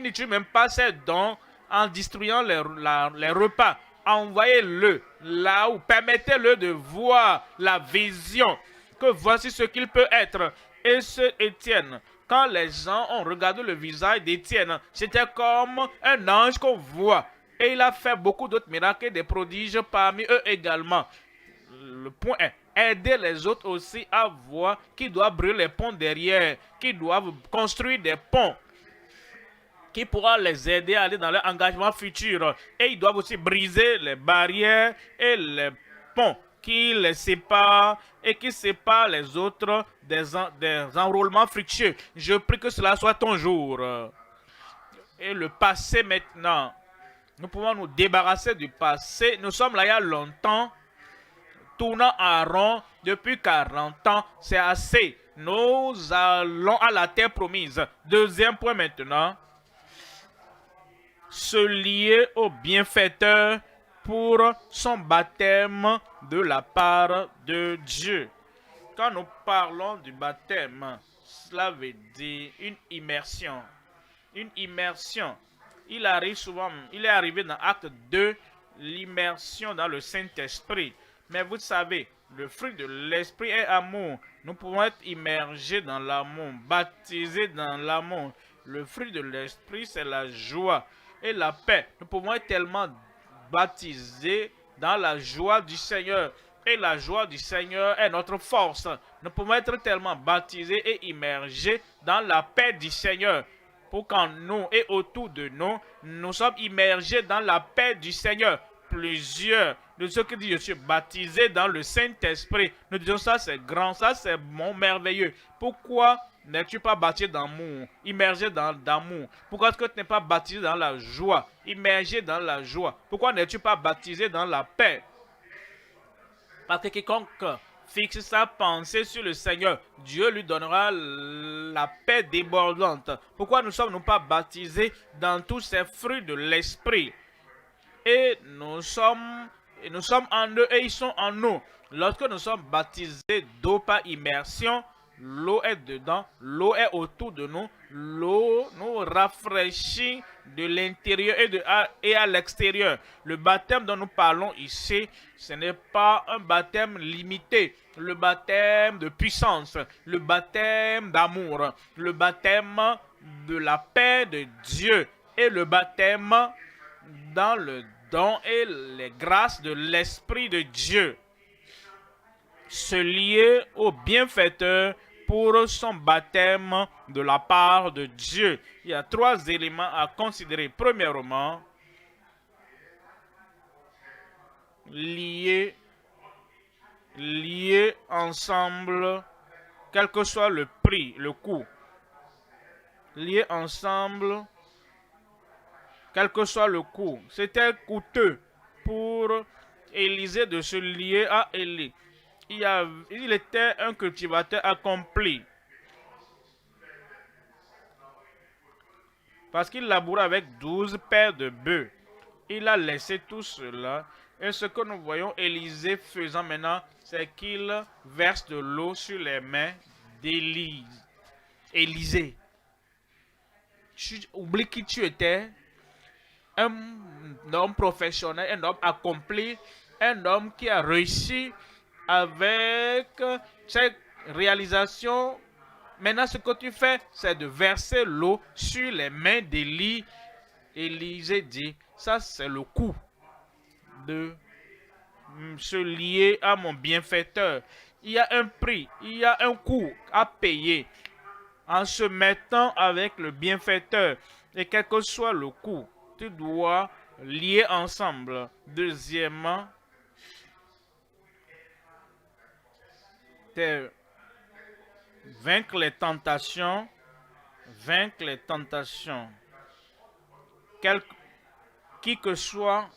n'utilise même pas ses dons en distribuant les repas. Envoyez-le là où, permettez-le de voir la vision, que voici ce qu'il peut être. Et ce Étienne, quand les gens ont regardé le visage d'Étienne, c'était comme un ange qu'on voit. Et il a fait beaucoup d'autres miracles et des prodiges parmi eux également. Le point est, aider les autres aussi à voir qu'ils doivent brûler les ponts derrière, qu'ils doivent construire des ponts qui pourra les aider à aller dans leur engagement futur. Et ils doivent aussi briser les barrières et les ponts qui les séparent et qui séparent les autres des enrôlements fructueux. Je prie que cela soit ton jour. Et le passé maintenant, nous pouvons nous débarrasser du passé. Nous sommes là il y a longtemps, tournant en rond depuis 40 ans, c'est assez. Nous allons à la terre promise. Deuxième point maintenant, se lier au bienfaiteur pour son baptême de la part de Dieu. Quand nous parlons du baptême, cela veut dire une immersion. Une immersion. Il est arrivé dans Acte 2, l'immersion dans le Saint-Esprit. Mais vous savez, le fruit de l'Esprit est amour. Nous pouvons être immergés dans l'amour, baptisés dans l'amour. Le fruit de l'Esprit, c'est la joie et la paix. Nous pouvons être tellement baptisés dans la joie du Seigneur. Et la joie du Seigneur est notre force. Nous pouvons être tellement baptisés et immergés dans la paix du Seigneur. Pour qu'en nous et autour de nous, nous sommes immergés dans la paix du Seigneur. Plusieurs de ceux qui disent je suis baptisé dans le Saint-Esprit, nous disons ça c'est grand, ça c'est mon merveilleux. Pourquoi n'es-tu pas baptisé d'amour, immergé dans l'amour? Pourquoi est-ce que tu n'es pas baptisé dans la joie, immergé dans la joie? Pourquoi n'es-tu pas baptisé dans la paix? Parce que quiconque fixe sa pensée sur le Seigneur, Dieu lui donnera la paix débordante. Pourquoi ne sommes-nous pas baptisés dans tous ces fruits de l'Esprit? Et nous sommes en eux et ils sont en nous. Lorsque nous sommes baptisés d'eau par immersion, l'eau est dedans, l'eau est autour de nous, l'eau nous rafraîchit de l'intérieur et à l'extérieur. Le baptême dont nous parlons ici, ce n'est pas un baptême limité, le baptême de puissance, le baptême d'amour, le baptême de la paix de Dieu et le baptême dans le don et les grâces de l'Esprit de Dieu. Se lier au bienfaiteur pour son baptême de la part de Dieu. Il y a 3 éléments à considérer. Premièrement, lier ensemble, quel que soit le prix, le coût. Lier ensemble, quel que soit le coût. C'était coûteux pour Élisée de se lier à Élie. Il était un cultivateur accompli. Parce qu'il labourait avec 12 paires de bœufs. Il a laissé tout cela. Et ce que nous voyons Élisée faisant maintenant, c'est qu'il verse de l'eau sur les mains d'Élisée. Tu oublies qui tu étais. un homme professionnel, un homme accompli, un homme qui a réussi avec ses réalisations. Maintenant, ce que tu fais, c'est de verser l'eau sur les mains d'Élie. Élisée dit, ça c'est le coût de se lier à mon bienfaiteur. Il y a un prix, il y a un coût à payer en se mettant avec le bienfaiteur. Et quel que soit le coût, tu dois lier ensemble. Deuxièmement, vaincre les tentations. Vaincre les tentations. Quelle que soit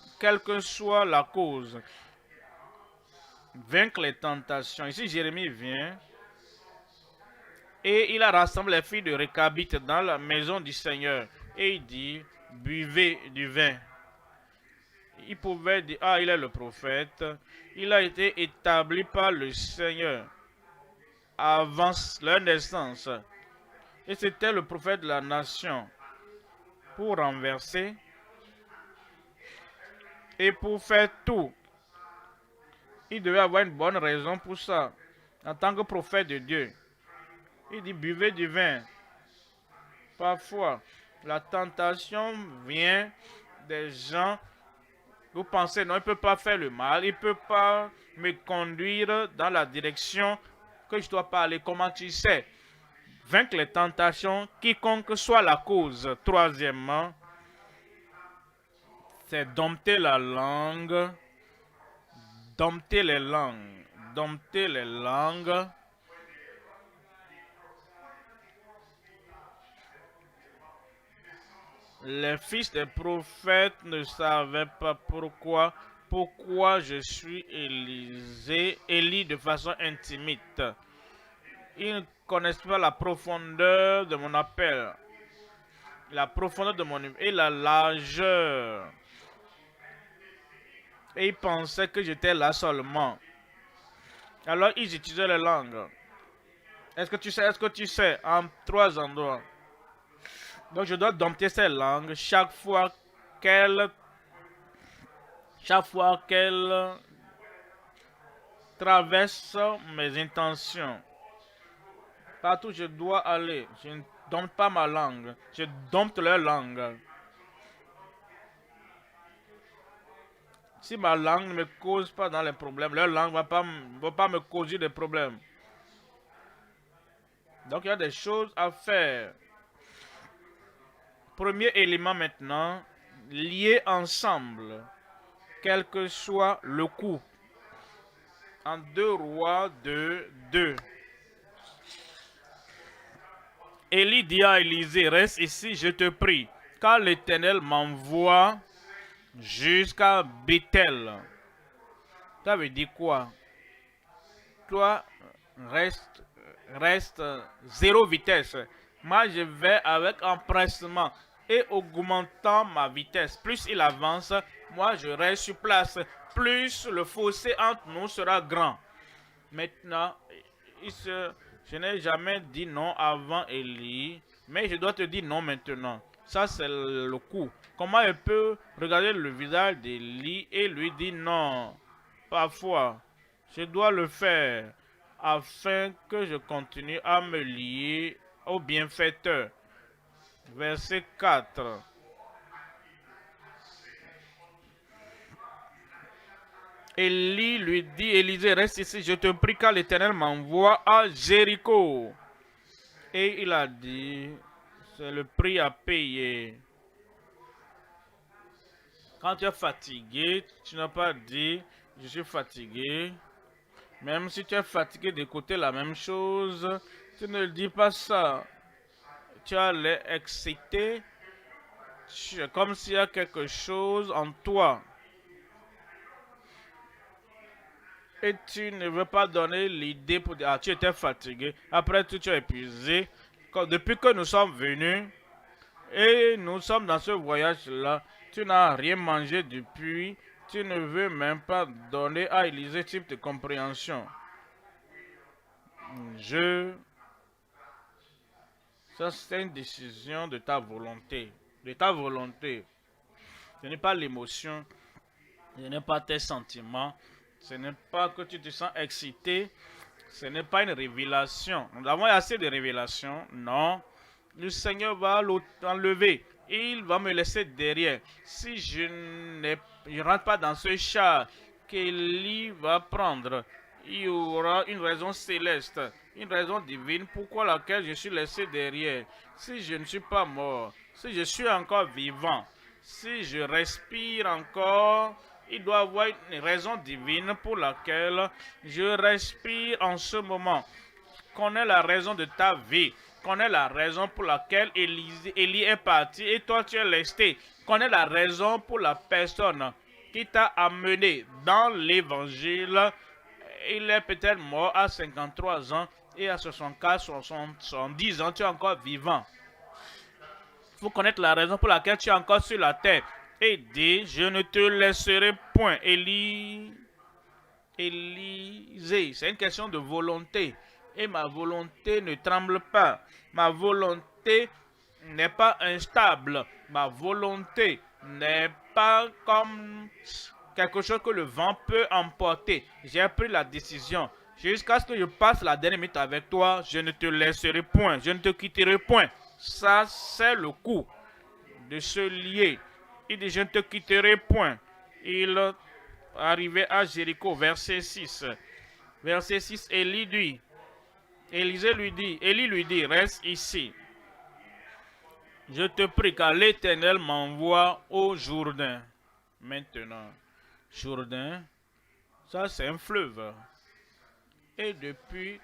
la cause. Vaincre les tentations. Ici, Jérémie vient et il a rassemblé les filles de Récabite dans la maison du Seigneur. Et il dit, buvez du vin. Il pouvait dire, ah, il est le prophète. Il a été établi par le Seigneur avant leur naissance. Et c'était le prophète de la nation pour renverser et pour faire tout. Il devait avoir une bonne raison pour ça. En tant que prophète de Dieu, il dit, buvez du vin. Parfois, la tentation vient des gens. Vous pensez, non, il ne peut pas faire le mal. Il ne peut pas me conduire dans la direction que je dois pas aller. Comment tu sais? Vaincre les tentations, quiconque soit la cause. Troisièmement, c'est dompter la langue. Dompter les langues. Dompter les langues. Les fils des prophètes ne savaient pas pourquoi je suis Élie de façon intimide. Ils ne connaissent pas la profondeur de mon appel, la profondeur de mon et la largeur. Et ils pensaient que j'étais là seulement. Alors ils utilisaient les langues. Est-ce que tu sais, en 3 endroits. Donc je dois dompter ces langues chaque fois qu'elles traversent mes intentions. Partout où je dois aller, je ne dompte pas ma langue, je dompte leur langue. Si ma langue ne me cause pas dans les problèmes, leur langue ne va pas me causer des problèmes. Donc il y a des choses à faire. Premier élément maintenant, lier ensemble, quel que soit le coût. En 2 Rois 2. Élie dit à Élisée, reste ici, je te prie, car l'Éternel m'envoie jusqu'à Bethel. Ça veut dire quoi? Toi, reste 0 vitesse. Moi, je vais avec empressement et augmentant ma vitesse. Plus il avance, moi, je reste sur place. Plus le fossé entre nous sera grand. Maintenant, je n'ai jamais dit non avant Élie, mais je dois te dire non maintenant. Ça, c'est le coup. Comment il peut regarder le visage d'Élie et lui dire non? Parfois, je dois le faire afin que je continue à me lier au bienfaiteur. Verset 4. Élie lui dit, Élisée, reste ici, je te prie, car l'Éternel m'envoie à Jéricho. Et il a dit, c'est le prix à payer. Quand tu es fatigué, tu n'as pas dit, je suis fatigué. Même si tu es fatigué d'écouter la même chose, tu ne dis pas ça. Tu as l'air excité, comme s'il y a quelque chose en toi. Et tu ne veux pas donner l'idée pour dire, ah, tu étais fatigué. Après tout, tu es épuisé. Depuis que nous sommes venus et nous sommes dans ce voyage-là, tu n'as rien mangé depuis. Tu ne veux même pas donner à Élisée type de compréhension. Ça, c'est une décision de ta volonté. De ta volonté. Ce n'est pas l'émotion, ce n'est pas tes sentiments, ce n'est pas que tu te sens excité, ce n'est pas une révélation. Nous avons assez de révélations, non. Le Seigneur va l'enlever et il va me laisser derrière. Si je ne rentre pas dans ce char qu'Élie va prendre, il y aura une raison céleste, une raison divine pourquoi laquelle je suis laissé derrière. Si je ne suis pas mort, si je suis encore vivant, si je respire encore, il doit y avoir une raison divine pour laquelle je respire en ce moment. Connais la raison de ta vie. Connais la raison pour laquelle Élie est parti et toi tu es resté. Connais la raison pour la personne qui t'a amené dans l'évangile. Il est peut-être mort à 53 ans et à 64, 70 ans, tu es encore vivant. Il faut connaître la raison pour laquelle tu es encore sur la terre. Et dis, je ne te laisserai point. Élisée, c'est une question de volonté. Et ma volonté ne tremble pas. Ma volonté n'est pas instable. Ma volonté n'est pas comme quelque chose que le vent peut emporter. J'ai pris la décision. Jusqu'à ce que je passe la dernière minute avec toi, je ne te laisserai point. Je ne te quitterai point. Ça, c'est le coup de se lier. Il dit, je ne te quitterai point. Il arrivait à Jéricho, verset 6. Verset 6, Élie lui dit, reste ici. Je te prie car l'Éternel m'envoie au Jourdain. Maintenant, Jourdain, ça c'est un fleuve. Et depuis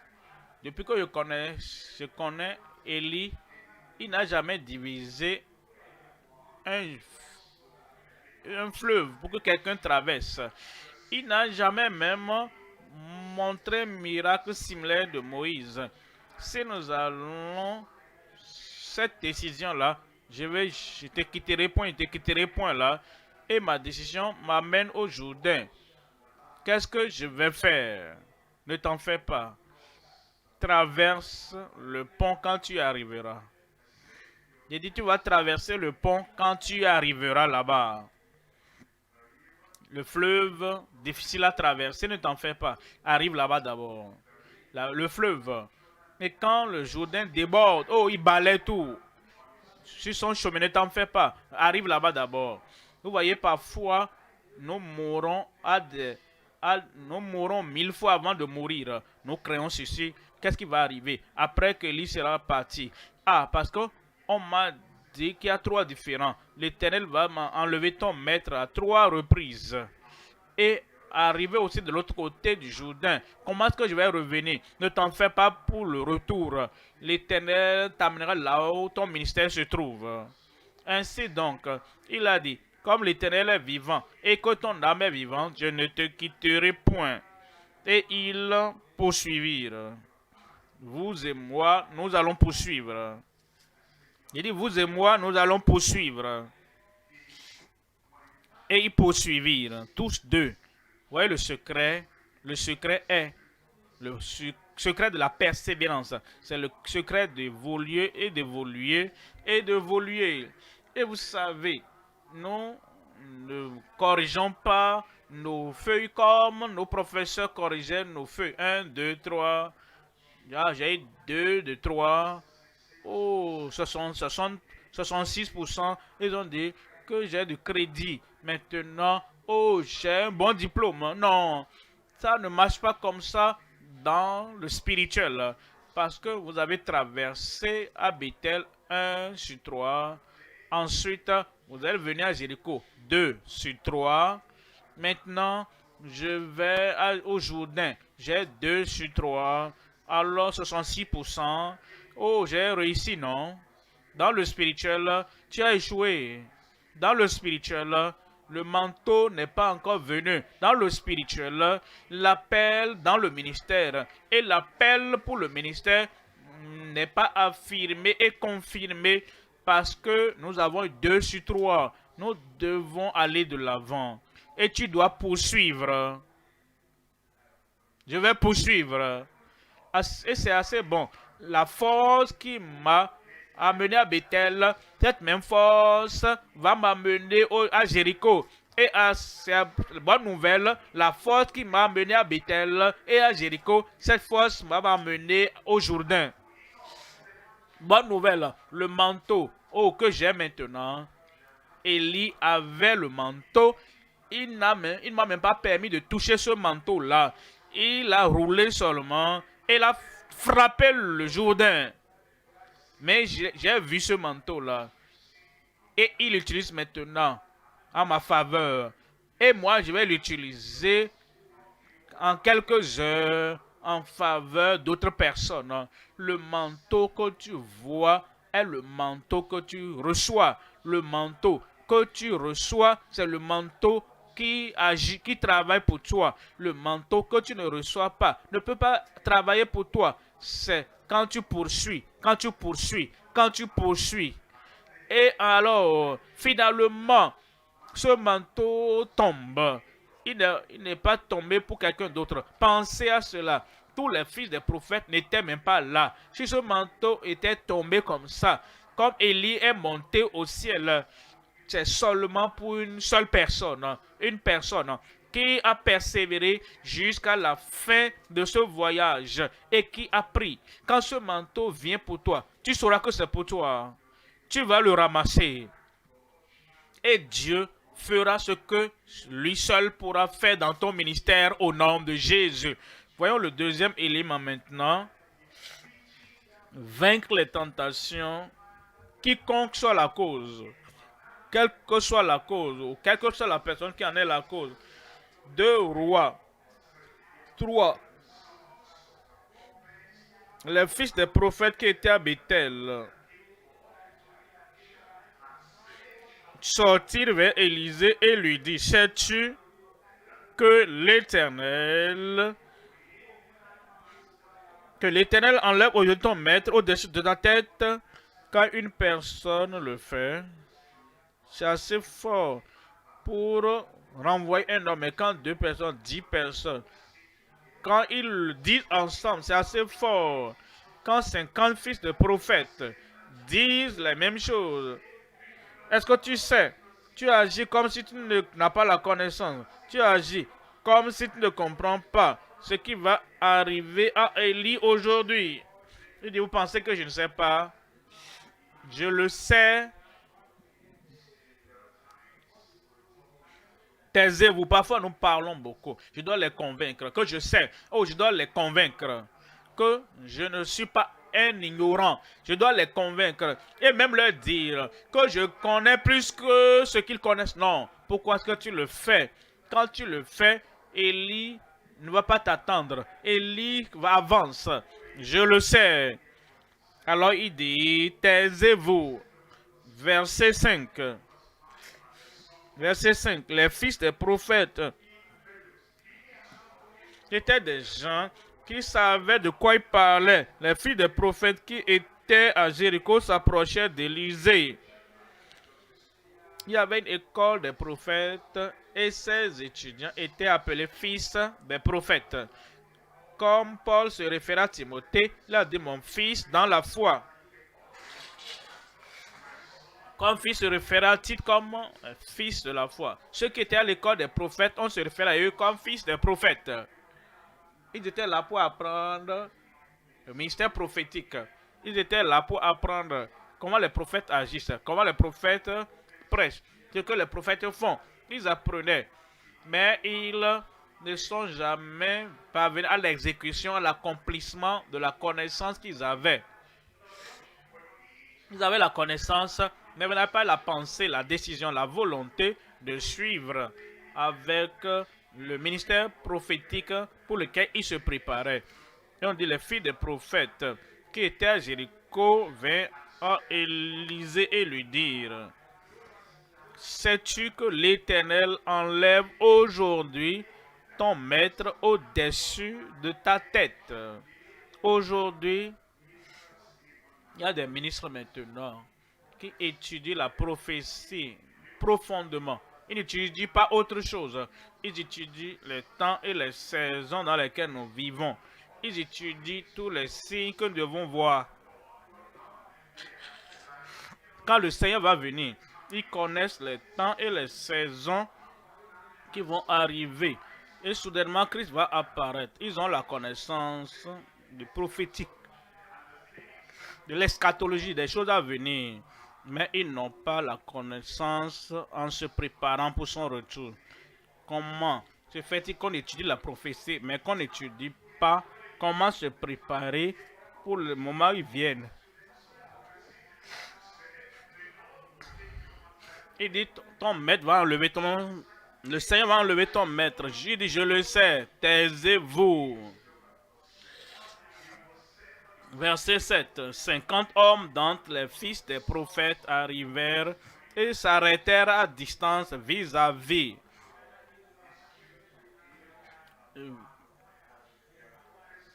que je connais Élie, il n'a jamais divisé un fleuve pour que quelqu'un traverse. Il n'a jamais même montré un miracle similaire de Moïse. Si nous allons cette décision-là, je te quitterai point là, et ma décision m'amène au Jourdain. Qu'est-ce que je vais faire? Ne t'en fais pas. Traverse le pont quand tu arriveras. J'ai dit, tu vas traverser le pont quand tu arriveras là-bas. Le fleuve, difficile à traverser, ne t'en fais pas. Arrive là-bas d'abord. Le fleuve. Et quand le Jourdain déborde, oh, il balaie tout. Sur son chemin, ne t'en fais pas. Arrive là-bas d'abord. Vous voyez, parfois, nous mourons nous mourons 1000 fois avant de mourir. Nous créons ceci. Qu'est-ce qui va arriver après que l'île sera parti? Ah, parce que on m'a dit qu'il y a 3 différents. L'Éternel va m'enlever ton maître à 3 reprises. Et arriver aussi de l'autre côté du Jourdain. Comment est-ce que je vais revenir? Ne t'en fais pas pour le retour. L'Éternel t'amènera là où ton ministère se trouve. Ainsi donc, il a dit, comme l'Éternel est vivant et que ton âme est vivante, je ne te quitterai point. Et ils poursuivirent. Vous et moi, nous allons poursuivre. Il dit, vous et moi, nous allons poursuivre. Et ils poursuivirent, tous deux. Vous voyez le secret est le secret de la persévérance. C'est le secret d'évoluer et d'évoluer et d'évoluer. Et vous savez, nous ne corrigeons pas nos feuilles comme nos professeurs corrigeaient nos feuilles. 1, 2, 3. Ah, j'ai 2, 2, 3. Oh, 66%. Ils ont dit que j'ai du crédit. Maintenant, oh, j'ai un bon diplôme. Non, ça ne marche pas comme ça dans le spirituel. Parce que vous avez traversé à Bethel 1 sur 3. Ensuite, vous allez venir à Jéricho 2 sur 3. Maintenant, je vais au Jourdain. J'ai 2 sur 3. Alors, 66%. Oh, j'ai réussi, non? Dans le spirituel, tu as échoué. Dans le spirituel, le manteau n'est pas encore venu. Dans le spirituel, l'appel dans le ministère et l'appel pour le ministère n'est pas affirmé et confirmé parce que nous avons 2 sur 3. Nous devons aller de l'avant. Et tu dois poursuivre. Je vais poursuivre. Et c'est assez bon. La force qui m'a amené à Bethel, cette même force va m'amener à Jéricho. Et c'est la bonne nouvelle, la force qui m'a amené à Bethel et à Jéricho, cette force va m'amener au Jourdain. Bonne nouvelle, le manteau que j'ai maintenant, Élie avait le manteau. Il ne m'a même pas permis de toucher ce manteau-là. Il a roulé seulement et il a frappé le Jourdain. Mais j'ai vu ce manteau-là. Et il l'utilise maintenant en ma faveur. Et moi, je vais l'utiliser en quelques heures en faveur d'autres personnes. Le manteau que tu vois est le manteau que tu reçois. Le manteau que tu reçois, c'est le manteau qui agit, qui travaille pour toi. Le manteau que tu ne reçois pas ne peut pas travailler pour toi. C'est quand tu poursuis, quand tu poursuis, quand tu poursuis. Et alors, finalement, ce manteau tombe. Il n'est pas tombé pour quelqu'un d'autre. Pensez à cela. Tous les fils des prophètes n'étaient même pas là. Si ce manteau était tombé comme ça, comme Élie est monté au ciel, c'est seulement pour une seule personne. Une personne qui a persévéré jusqu'à la fin de ce voyage et qui a pris. Quand ce manteau vient pour toi, tu sauras que c'est pour toi. Tu vas le ramasser. Et Dieu fera ce que lui seul pourra faire dans ton ministère au nom de Jésus. Voyons le deuxième élément maintenant. Vaincre les tentations, quiconque soit la cause, quelle que soit la cause, ou quelle que soit la personne qui en est la cause. 2 Rois 3. Les fils des prophètes qui étaient à Bethel sortirent vers Élisée et lui dit, sais-tu que l'Éternel enlève aujourd'hui ton maître au-dessus de ta tête? Quand une personne le fait, c'est assez fort pour renvoyer un homme. Mais quand 2 personnes, 10 personnes, quand ils le disent ensemble, c'est assez fort. Quand 50 fils de prophètes disent les mêmes choses, est-ce que tu sais? Tu agis comme si tu n'as pas la connaissance. Tu agis comme si tu ne comprends pas ce qui va arriver à Élie aujourd'hui. Il dit, vous pensez que je ne sais pas? Je le sais. Taisez-vous. Parfois, nous parlons beaucoup. Je dois les convaincre que je sais. Oh, je dois les convaincre que je ne suis pas un ignorant. Je dois les convaincre et même leur dire que je connais plus que ce qu'ils connaissent. Non. Pourquoi est-ce que tu le fais? Quand tu le fais, Élie ne va pas t'attendre. Élie va avancer. Je le sais. Alors il dit, taisez-vous. Verset 5. Verset 5. Les fils des prophètes étaient des gens qui savaient de quoi ils parlaient. Les fils des prophètes qui étaient à Jéricho s'approchaient d'Élisée. Il y avait une école des prophètes et ces étudiants étaient appelés fils des prophètes. Comme Paul se réfère à Timothée, il a dit mon fils dans la foi. Comme fils se réfère à Tite comme fils de la foi. Ceux qui étaient à l'école des prophètes, on se réfère à eux comme fils des prophètes. Ils étaient là pour apprendre le ministère prophétique. Ils étaient là pour apprendre comment les prophètes agissent, comment les prophètes prêchent, ce que les prophètes font. Ils apprenaient, mais ils ne sont jamais parvenus à l'exécution, à l'accomplissement de la connaissance qu'ils avaient. Ils avaient la connaissance, mais ils n'avaient pas la pensée, la décision, la volonté de suivre avec le ministère prophétique pour lequel ils se préparaient. Et on dit les filles des prophètes qui étaient à Jéricho vinrent à Élisée et lui dirent, sais-tu que l'Éternel enlève aujourd'hui ton maître au-dessus de ta tête? Aujourd'hui, il y a des ministres maintenant qui étudient la prophétie profondément. Ils n'étudient pas autre chose. Ils étudient les temps et les saisons dans lesquelles nous vivons. Ils étudient tous les signes que nous devons voir. quand le Seigneur va venir, ils connaissent les temps et les saisons qui vont arriver. Et soudainement, Christ va apparaître. Ils ont la connaissance du prophétique, de l'eschatologie, des choses à venir. Mais ils n'ont pas la connaissance en se préparant pour son retour. Comment se fait-il qu'on étudie la prophétie, mais qu'on n'étudie pas comment se préparer pour le moment où ils viennent? Il dit, ton maître va enlever ton... Le Seigneur va enlever ton maître. J'ai dit, je le sais, taisez-vous. Verset 7. 50 hommes d'entre les fils des prophètes arrivèrent et s'arrêtèrent à distance vis-à-vis.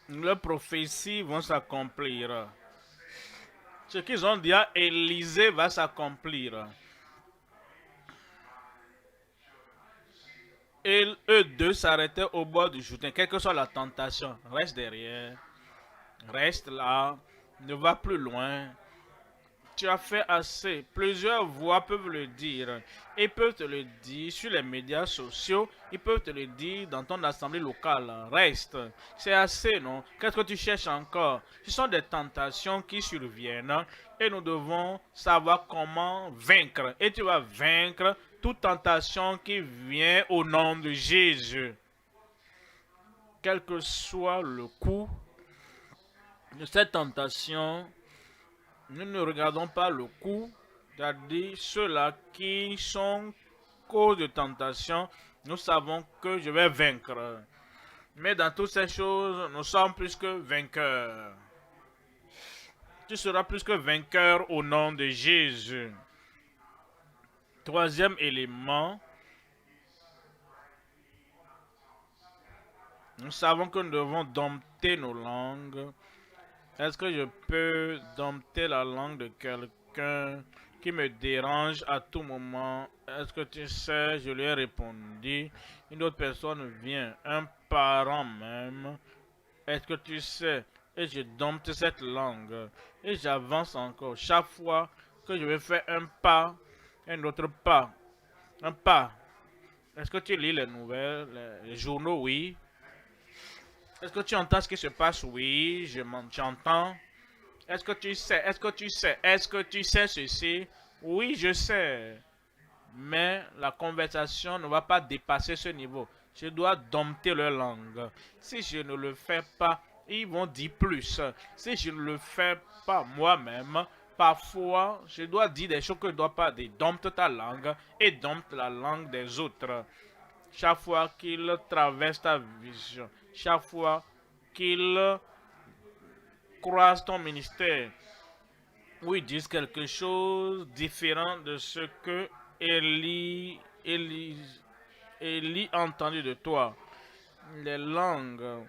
Leurs prophéties vont s'accomplir. Ce qu'ils ont dit à Élisée va s'accomplir. Et eux deux s'arrêtaient au bord du Jourdain. Quelle que soit la tentation, reste derrière. Reste là. Ne va plus loin. Tu as fait assez. Plusieurs voix peuvent le dire. Ils peuvent te le dire sur les médias sociaux. Ils peuvent te le dire dans ton assemblée locale. Reste. C'est assez, non? Qu'est-ce que tu cherches encore? Ce sont des tentations qui surviennent et nous devons savoir comment vaincre. Et tu vas vaincre toute tentation qui vient au nom de Jésus. Quel que soit le coût de cette tentation, nous ne regardons pas le coût, c'est-à-dire ceux-là qui sont cause de tentation, nous savons que je vais vaincre. Mais dans toutes ces choses, nous sommes plus que vainqueurs. Tu seras plus que vainqueur au nom de Jésus. Troisième élément, nous savons que nous devons dompter nos langues. Est-ce que je peux dompter la langue de quelqu'un qui me dérange à tout moment? Est-ce que tu sais, je lui ai répondu. Une autre personne vient, un parent même. Est-ce que tu sais? Et je dompte cette langue. Et j'avance encore. Chaque fois que je vais faire un pas, un autre pas, un pas. Est-ce que tu lis les nouvelles, les journaux? Oui. Est-ce que tu entends ce qui se passe? Oui, j'entends. Est-ce que tu sais? Est-ce que tu sais? Est-ce que tu sais ceci? Oui, je sais. Mais la conversation ne va pas dépasser ce niveau. Je dois dompter leur langue. Si je ne le fais pas, ils vont dire plus. Si je ne le fais pas moi-même, parfois, je dois dire des choses que je ne dois pas dire. Dompte ta langue et dompte la langue des autres. Chaque fois qu'ils traversent ta vision, chaque fois qu'ils croisent ton ministère, ou ils disent quelque chose différent de ce que Élie a entendu de toi. Les langues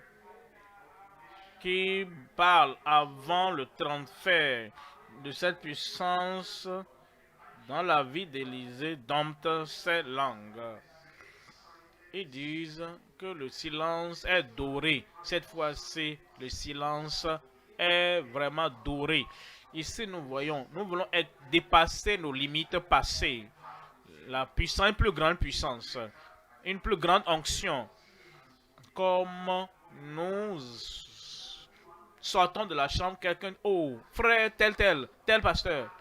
qui parlent avant le transfert de cette puissance dans la vie d'Élisée domptent ces langues. Ils disent que le silence est doré. Cette fois-ci, le silence est vraiment doré. Ici, nous voyons, nous voulons dépasser nos limites passées. La puissance, une plus grande puissance, une plus grande onction. Comme nous sortons de la chambre, quelqu'un, oh, frère, tel pasteur.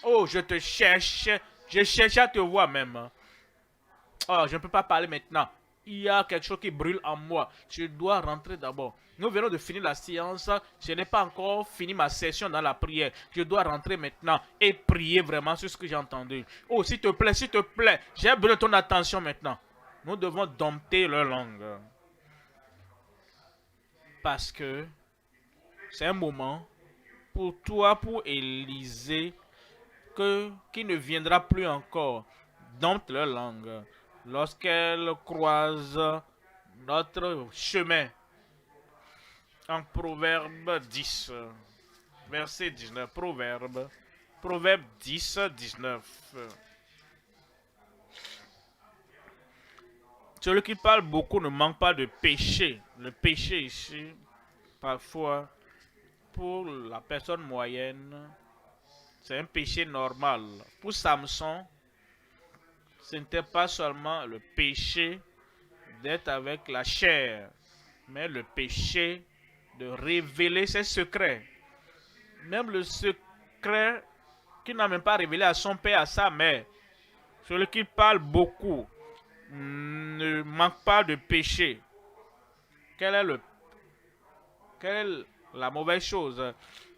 Oh, je te cherche, je cherche à te voir même. Oh, je ne peux pas parler maintenant. Il y a quelque chose qui brûle en moi. Je dois rentrer d'abord. Nous venons de finir la séance. Je n'ai pas encore fini ma session dans la prière. Je dois rentrer maintenant et prier vraiment sur ce que j'ai entendu. Oh, s'il te plaît, j'ai besoin de ton attention maintenant. Nous devons dompter leur langue. Parce que c'est un moment pour toi, pour Élisée, qui ne viendra plus encore. Dompte leur langue. Lorsqu'elle croise notre chemin. En Proverbe 10, verset 19. Proverbe 10, 19. Celui qui parle beaucoup ne manque pas de péché. Le péché ici, parfois, pour la personne moyenne, C'est un péché normal. Pour Samson, ce n'était pas seulement le péché d'être avec la chair, mais le péché de révéler ses secrets. Même le secret qu'il n'a même pas révélé à son père, à sa mère. Celui qui parle beaucoup ne manque pas de péché. Quelle est la mauvaise chose?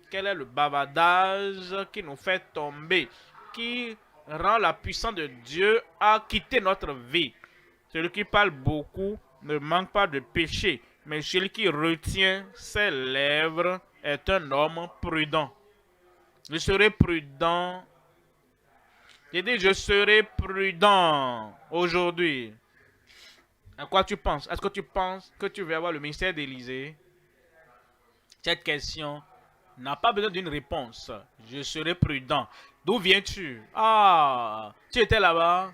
Quel est le bavardage qui nous fait tomber, qui rend la puissance de Dieu à quitter notre vie? Celui qui parle beaucoup ne manque pas de péché, mais celui qui retient ses lèvres est un homme prudent. Je serai prudent. J'ai dit, je serai prudent aujourd'hui. À quoi tu penses? Est-ce que tu penses que tu vas avoir le ministère d'Élysée? Cette question n'a pas besoin d'une réponse. Je serai prudent. D'où viens-tu? Ah, tu étais là-bas.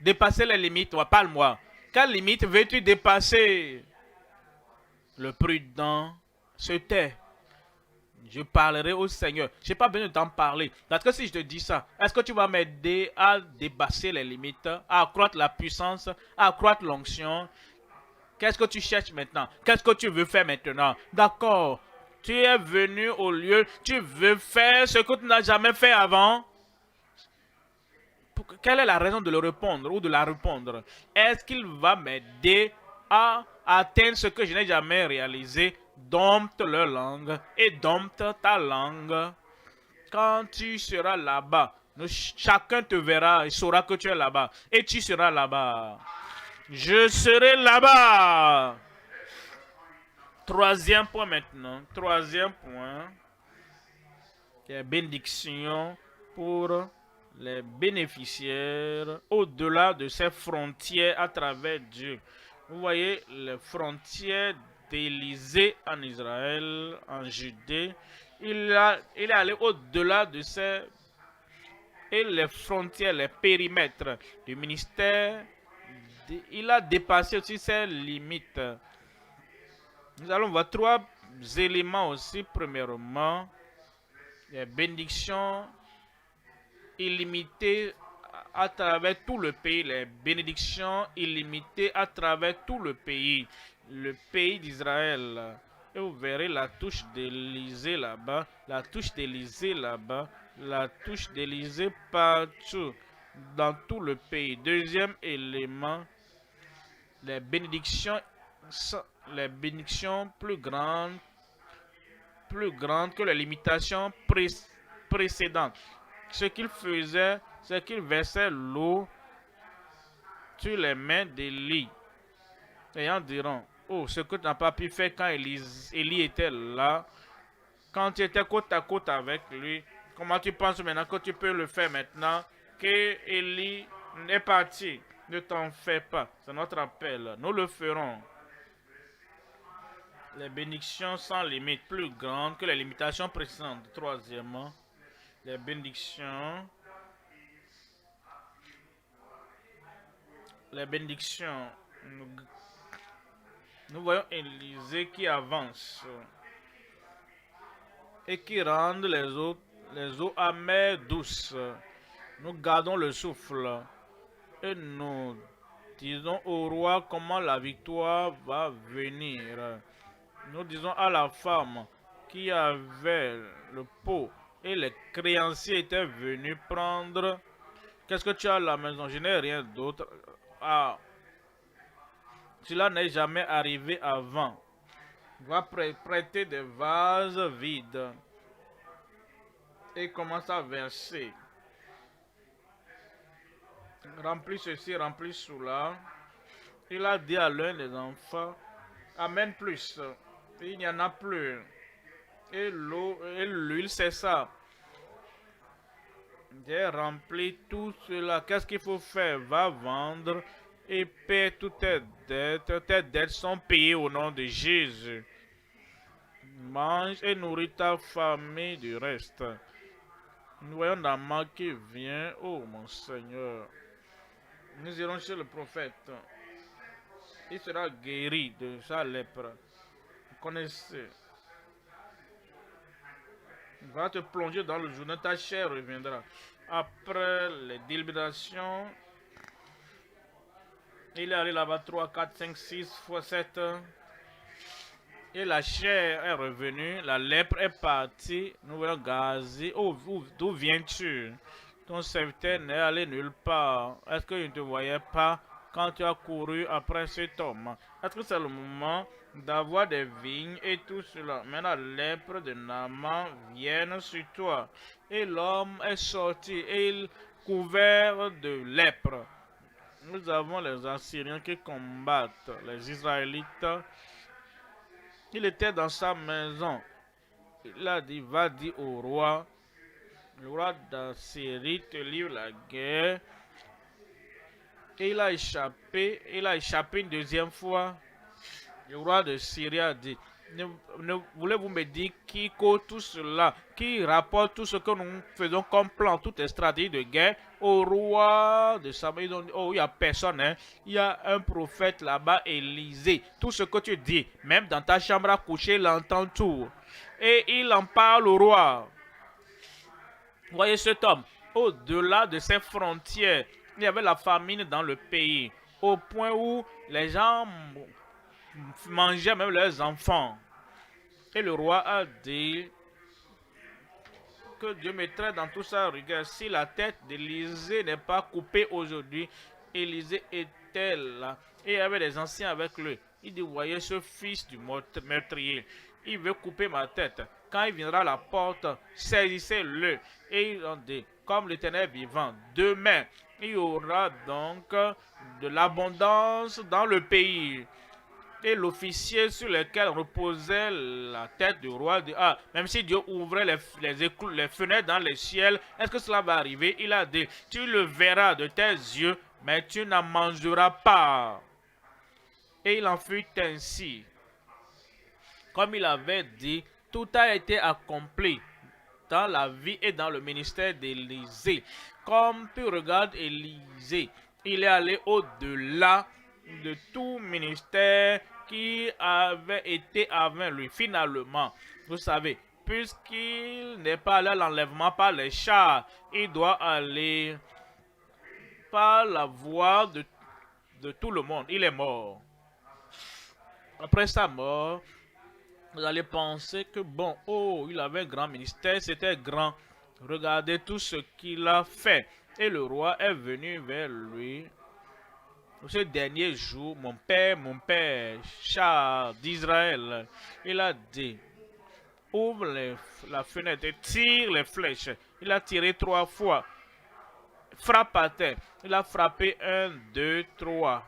Dépasser les limites. Parle-moi. Quelle limite veux-tu dépasser? Le prudent se tait. Je parlerai au Seigneur. Je n'ai pas besoin de t'en parler. Parce que si je te dis ça, est-ce que tu vas m'aider à dépasser les limites, à accroître la puissance, à accroître l'onction? Qu'est-ce que tu cherches maintenant? Qu'est-ce que tu veux faire maintenant? D'accord. Tu es venu au lieu, tu veux faire ce que tu n'as jamais fait avant? Quelle est la raison de le répondre ou de la répondre? Est-ce qu'il va m'aider à atteindre ce que je n'ai jamais réalisé? Dompte leur langue et dompte ta langue. Quand tu seras là-bas, chacun te verra et saura que tu es là-bas. Et tu seras là-bas. Je serai là-bas. Troisième point maintenant. Troisième point. Les bénédictions pour les bénéficiaires au-delà de ces frontières à travers Dieu. Vous voyez les frontières d'Élysée en Israël, en Judée. Il est allé au-delà de ces et les frontières, les périmètres du ministère. Il a dépassé aussi ses limites. Nous allons voir trois éléments aussi. Premièrement, les bénédictions illimitées à travers tout le pays. Les bénédictions illimitées à travers tout le pays d'Israël. Et vous verrez la touche d'Élysée là-bas, la touche d'Élysée là-bas, la touche d'Élysée partout, dans tout le pays. Deuxième élément, les bénédictions plus grandes que les limitations précédentes. Ce qu'il faisait, c'est qu'il versait l'eau sur les mains d'Élie. Et en diront, oh, ce que tu n'as pas pu faire quand Élie était là, quand tu étais côte à côte avec lui, comment tu penses maintenant que tu peux le faire maintenant que Élie est parti? Ne t'en fais pas, c'est notre appel. Nous le ferons. Les bénédictions sans limite, plus grandes que les limitations précédentes. Troisièmement, les bénédictions nous voyons Élysée qui avance et qui rend les eaux amères douces. Nous gardons le souffle et nous disons au roi comment la victoire va venir. Nous disons à la femme qui avait le pot et les créanciers étaient venus prendre. Qu'est-ce que tu as à la maison? Je n'ai rien d'autre. Ah, cela n'est jamais arrivé avant. Va prêter des vases vides et commence à verser. Remplis ceci, remplis cela. Il a dit à l'un des enfants, amène plus. Et il n'y en a plus. Et l'eau et l'huile, c'est ça. J'ai rempli tout cela. Qu'est-ce qu'il faut faire? Va vendre et paie toutes tes dettes. Tes dettes sont payées au nom de Jésus. Mange et nourris ta famille du reste. Nous voyons Naaman qui vient. Oh mon Seigneur. Nous irons chez le prophète. Il sera guéri de sa lèpre. Vous connaissez. Va te plonger dans le journal, ta chair reviendra. Après les délibérations, il est allé là-bas 3, 4, 5, 6 fois 7. Et la chair est revenue, la lèpre est partie. Nous voyons Gazi. D'où viens-tu? Ton serviteur n'est allé nulle part. Est-ce qu'il ne te voyait pas quand tu as couru après cet homme? Est-ce que c'est le moment d'avoir des vignes et tout cela? Mais la lèpre de Naaman vient sur toi. Et l'homme est sorti et il couvert de lèpre. Nous avons les Assyriens qui combattent les Israélites. Il était dans sa maison. Il a dit, va dire au roi. Le roi d'Assyrie te livre la guerre. Et il a échappé une deuxième fois. Le roi de Syrie a dit, ne voulez-vous me dire qui cause tout cela, qui rapporte tout ce que nous faisons comme plan, toutes les stratégies de guerre au roi de Samarie? Ils ont dit, oh, il n'y a personne, hein. Il y a un prophète là-bas, Élisée. Tout ce que tu dis, même dans ta chambre à coucher, il entend tout. Et il en parle au roi. Voyez cet homme, au-delà de ses frontières, il y avait la famine dans le pays, au point où les gens mangeaient même leurs enfants. Et le roi a dit que Dieu mettrait dans tout ça rigueur. Si la tête d'Élisée n'est pas coupée aujourd'hui, Élisée était là. Et il y avait des anciens avec lui. Il dit, voyez ce fils du meurtrier, il veut couper ma tête. Quand il viendra à la porte, saisissez-le. Et ils ont dit, comme l'Éternel vivant, demain, il y aura donc de l'abondance dans le pays. Et l'officier sur lequel reposait la tête du roi dit, ah, même si Dieu ouvrait les fenêtres dans le ciel, est-ce que cela va arriver? Il a dit, tu le verras de tes yeux, mais tu n'en mangeras pas. Et il en fut ainsi. Comme il avait dit, tout a été accompli dans la vie et dans le ministère d'Élisée. Comme tu regardes Élisée, il est allé au-delà de tout ministère qui avait été avant lui. Finalement, vous savez, puisqu'il n'est pas allé à l'enlèvement par les chars, il doit aller par la voie de tout le monde. Il est mort. Après sa mort, vous allez penser que bon, oh, il avait un grand ministère, c'était grand. Regardez tout ce qu'il a fait. Et le roi est venu vers lui. Ce dernier jour, mon père, char d'Israël, il a dit, ouvre la fenêtre et tire les flèches. Il a tiré 3 fois. Frappe à terre. Il a frappé 1, 2, 3.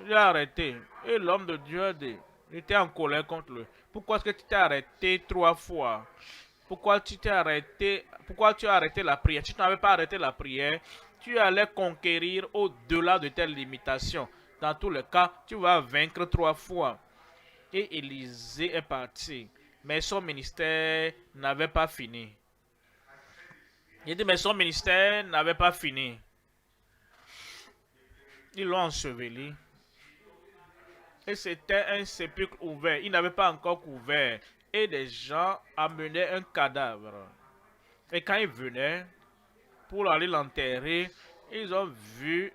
Il a arrêté. Et l'homme de Dieu a dit, il était en colère contre lui. Pourquoi est-ce que tu t'es arrêté 3 fois? Pourquoi tu as arrêté la prière? Tu n'avais pas arrêté la prière. Tu allais conquérir au-delà de tes limitations. Dans tous les cas, tu vas vaincre 3 fois. Et Élisée est parti. Mais son ministère n'avait pas fini. Il dit, mais son ministère n'avait pas fini. Ils l'ont enseveli. Et c'était un sépulcre ouvert. Il n'avait pas encore couvert. Et des gens amenaient un cadavre. Et quand ils venaient pour aller l'enterrer, ils ont vu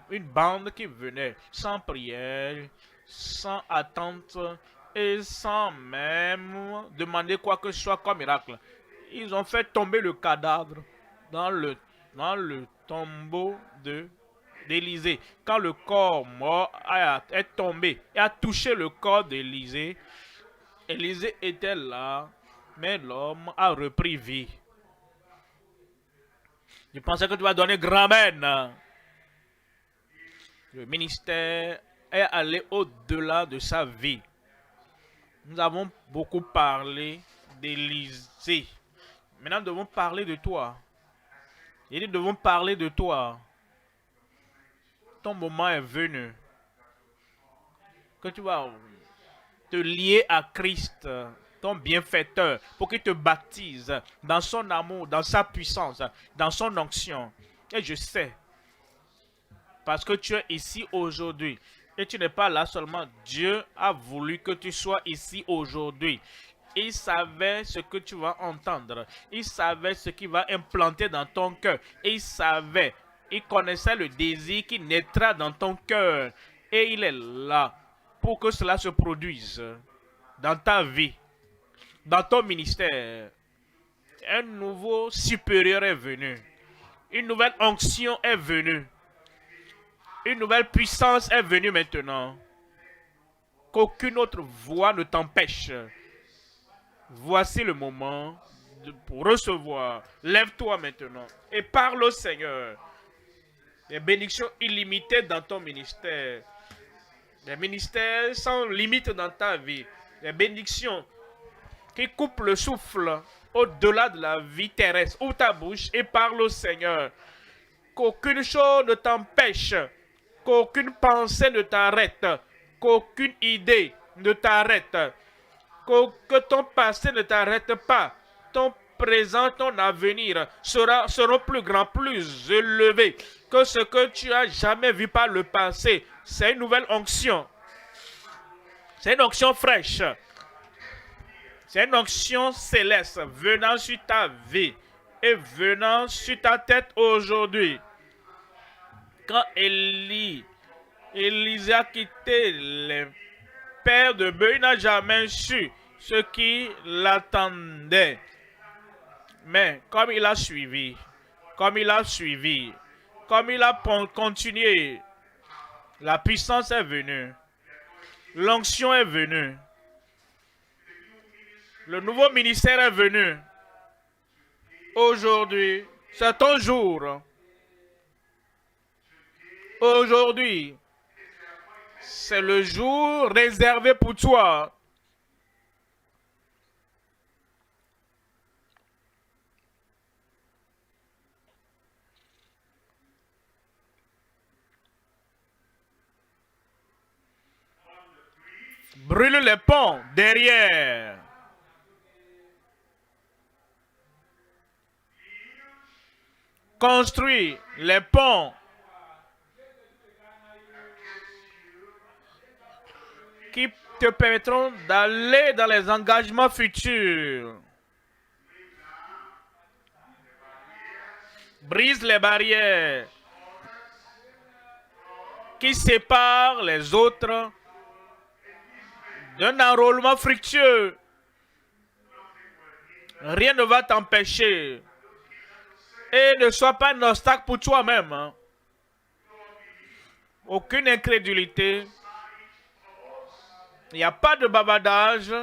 une bande qui venait sans prière, sans attente et sans même demander quoi que ce soit comme miracle. Ils ont fait tomber le cadavre dans le tombeau d'Élisée. Quand le corps mort est tombé et a touché le corps d'Élisée, Élisée était là, mais l'homme a repris vie. Je pensais que tu vas donner grand-mère. Le ministère est allé au-delà de sa vie. Nous avons beaucoup parlé d'Élisée. Maintenant, nous devons parler de toi. Et nous devons parler de toi. Ton moment est venu. Que tu vas te lier à Christ, ton bienfaiteur, pour qu'il te baptise dans son amour, dans sa puissance, dans son onction. Et je sais, parce que tu es ici aujourd'hui, et tu n'es pas là seulement. Dieu a voulu que tu sois ici aujourd'hui. Il savait ce que tu vas entendre. Il savait ce qui va implanter dans ton cœur. Il connaissait le désir qui naîtra dans ton cœur. Et il est là pour que cela se produise dans ta vie, dans ton ministère. Un nouveau supérieur est venu. Une nouvelle onction est venue. Une nouvelle puissance est venue maintenant. Qu'aucune autre voix ne t'empêche. Voici le moment pour recevoir. Lève-toi maintenant et parle au Seigneur. Des bénédictions illimitées dans ton ministère. Des ministères sans limite dans ta vie. Des bénédictions qui coupent le souffle au-delà de la vie terrestre. Ouvre ta bouche et parle au Seigneur. Qu'aucune chose ne t'empêche. Qu'aucune pensée ne t'arrête. Qu'aucune idée ne t'arrête. Que ton passé ne t'arrête pas. Ton présent, ton avenir seront plus grands, plus élevés que ce que tu as jamais vu par le passé. C'est une nouvelle onction. C'est une onction fraîche. C'est une onction céleste venant sur ta vie et venant sur ta tête aujourd'hui. Quand Élisée a quitté les pères de bœufs, il n'a jamais su ce qui l'attendait. Mais comme il a suivi, comme il a continué, la puissance est venue. L'onction est venue. Le nouveau ministère est venu. Aujourd'hui, c'est ton jour. Aujourd'hui, c'est le jour réservé pour toi. Brûle les ponts derrière. Construis les ponts qui te permettront d'aller dans les engagements futurs. Brise les barrières qui séparent les autres d'un enrôlement fructueux. Rien ne va t'empêcher. Et ne sois pas un obstacle pour toi-même. Aucune incrédulité. Il n'y a pas de bavardage.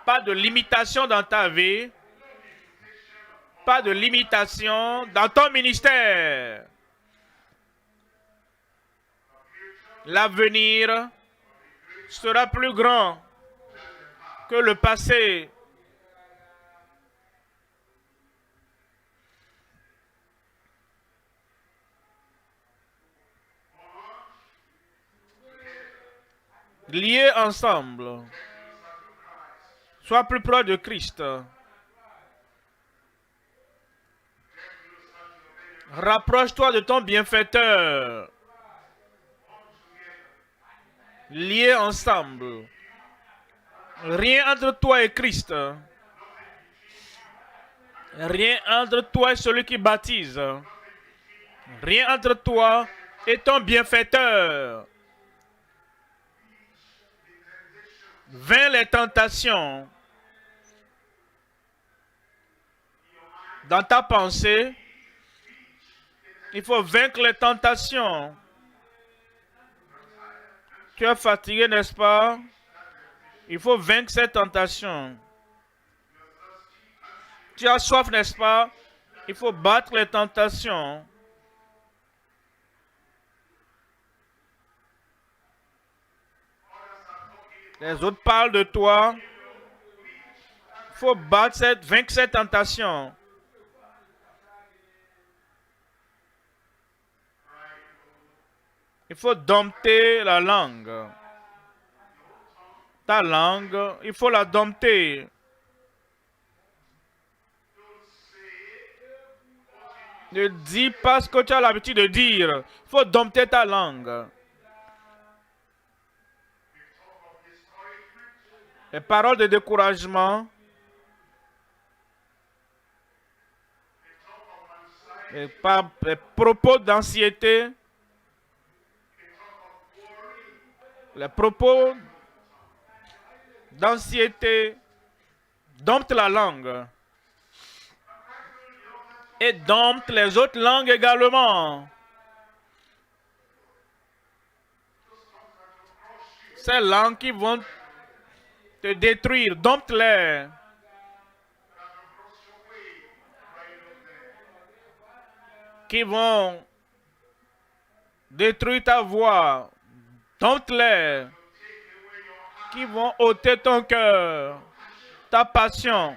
Pas de limitation dans ta vie. Pas de limitation dans ton ministère. L'avenir sera plus grand que le passé. Liés ensemble. Sois plus proche de Christ. Rapproche-toi de ton bienfaiteur. Liés ensemble. Rien entre toi et Christ. Rien entre toi et celui qui baptise. Rien entre toi et ton bienfaiteur. Vains les tentations. Dans ta pensée, il faut vaincre les tentations. Tu es fatigué, n'est-ce pas? Il faut vaincre ces tentations. Tu as soif, n'est-ce pas? Il faut battre les tentations. Les autres parlent de toi. Il faut vaincre cette tentation. Il faut dompter la langue. Ta langue, il faut la dompter. Ne dis pas ce que tu as l'habitude de dire. Il faut dompter ta langue. les paroles de découragement, les propos d'anxiété, les propos d'anxiété domptent la langue et domptent les autres langues également. Ces langues qui vont te détruire, dompte-les. Qui vont détruire ta voix, dompte-les. Qui vont ôter ton cœur, ta passion.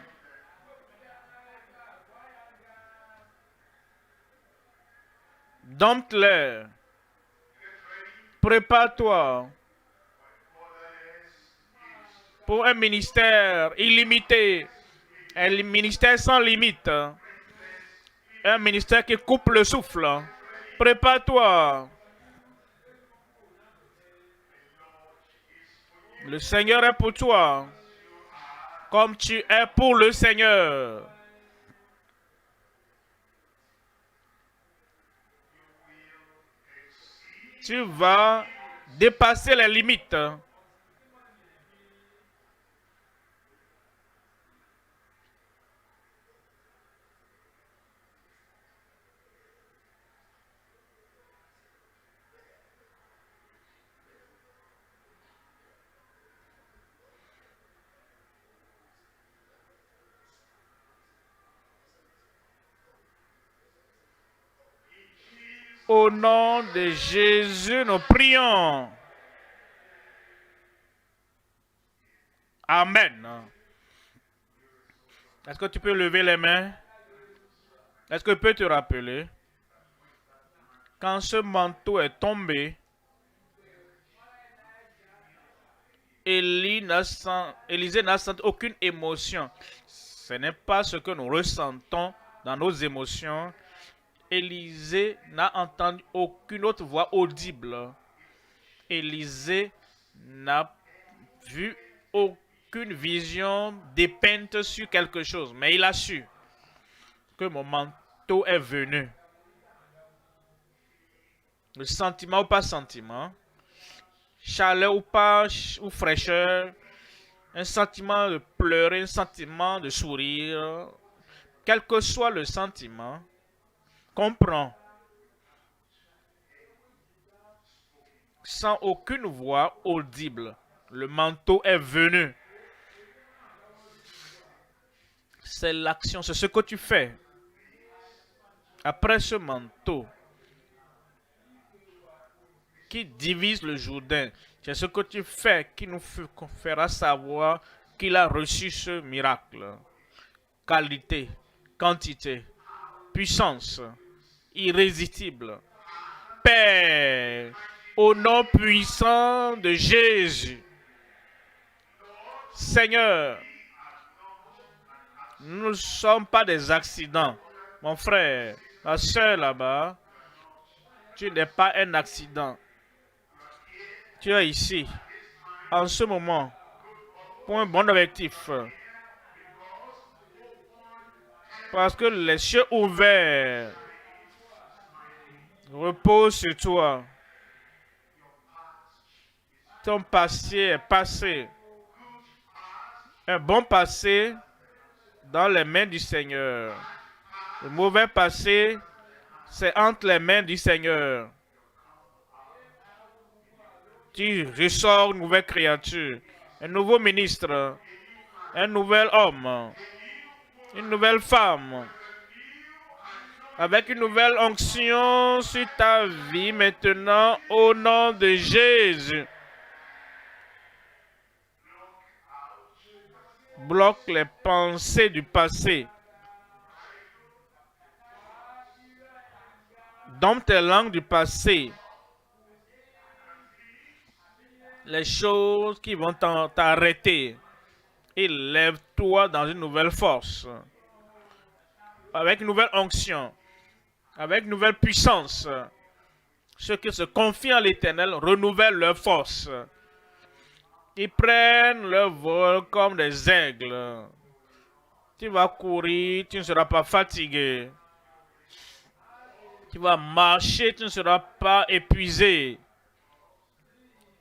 Dompte-les. Prépare-toi pour un ministère illimité, un ministère sans limite, un ministère qui coupe le souffle. Prépare-toi. Le Seigneur est pour toi, comme tu es pour le Seigneur. Tu vas dépasser les limites. Au nom de Jésus, nous prions. Amen. Est-ce que tu peux lever les mains? Est-ce que tu peux te rappeler? Quand ce manteau est tombé, Élisée n'a senti aucune émotion. Ce n'est pas ce que nous ressentons dans nos émotions. Élisée n'a entendu aucune autre voix audible. Élisée n'a vu aucune vision dépeinte sur quelque chose. Mais il a su que mon manteau est venu. Le sentiment ou pas sentiment, chaleur ou pas, ou fraîcheur, un sentiment de pleurer, un sentiment de sourire, quel que soit le sentiment, comprends, sans aucune voix audible, le manteau est venu. C'est l'action, c'est ce que tu fais. Après ce manteau qui divise le Jourdain, c'est ce que tu fais qui nous fera savoir qu'il a reçu ce miracle. Qualité, quantité, puissance, irrésistible. Père, au nom puissant de Jésus, Seigneur, nous ne sommes pas des accidents. Mon frère, ma soeur là-bas, tu n'es pas un accident. Tu es ici, en ce moment, pour un bon objectif. Parce que les cieux ouverts reposent sur toi. Ton passé est passé. Un bon passé dans les mains du Seigneur. Le mauvais passé, c'est entre les mains du Seigneur. Tu ressors une nouvelle créature, un nouveau ministre, un nouvel homme, une nouvelle femme, avec une nouvelle onction sur ta vie maintenant au nom de Jésus. Bloque les pensées du passé. Dompte tes langues du passé. Les choses qui vont t'arrêter. Et lève-toi dans une nouvelle force. Avec une nouvelle onction. Avec une nouvelle puissance. Ceux qui se confient en l'Éternel renouvellent leur force. Ils prennent leur vol comme des aigles. Tu vas courir, tu ne seras pas fatigué. Tu vas marcher, tu ne seras pas épuisé.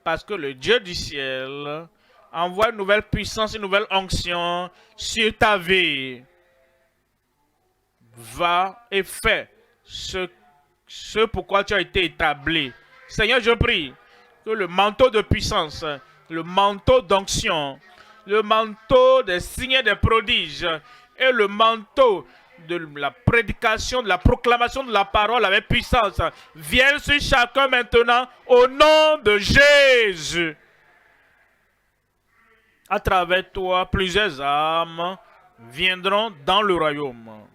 Parce que le Dieu du ciel envoie une nouvelle puissance, une nouvelle onction sur ta vie. Va et fais ce pourquoi tu as été établi. Seigneur, je prie que le manteau de puissance, le manteau d'onction, le manteau des signes et des prodiges et le manteau de la prédication, de la proclamation de la parole avec puissance viennent sur chacun maintenant au nom de Jésus. À travers toi, plusieurs âmes viendront dans le royaume.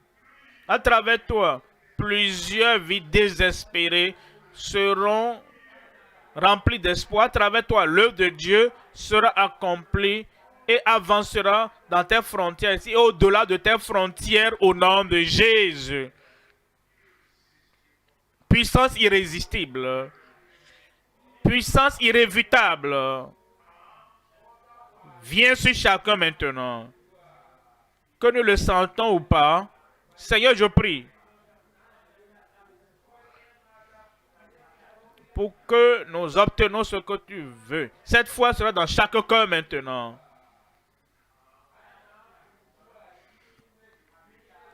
À travers toi, plusieurs vies désespérées seront remplies d'espoir. À travers toi, l'œuvre de Dieu sera accomplie et avancera dans tes frontières ici et au-delà de tes frontières au nom de Jésus. Puissance irrésistible. Puissance irrévutable. Viens sur chacun maintenant. Que nous le sentons ou pas, Seigneur, je prie pour que nous obtenions ce que tu veux. Cette foi sera dans chaque cœur maintenant.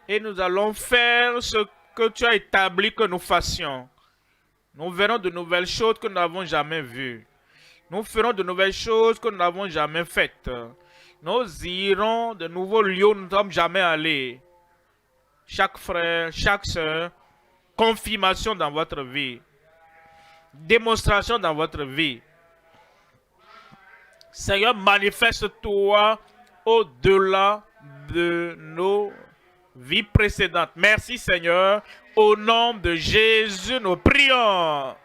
Et nous allons faire ce que tu as établi que nous fassions. Nous verrons de nouvelles choses que nous n'avons jamais vues. Nous ferons de nouvelles choses que nous n'avons jamais faites. Nous irons de nouveaux lieux où nous ne sommes jamais allés. Chaque frère, chaque soeur, confirmation dans votre vie. Démonstration dans votre vie. Seigneur, manifeste-toi au-delà de nos vies précédentes. Merci Seigneur. Au nom de Jésus, nous prions.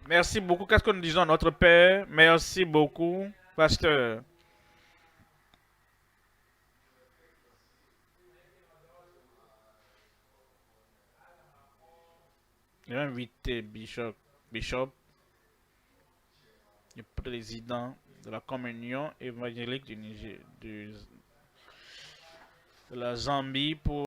Merci beaucoup. Qu'est-ce que nous disons à notre Père? Merci beaucoup, pasteur. J'ai invité Bishop, le président de la communion évangélique de la Zambie, pour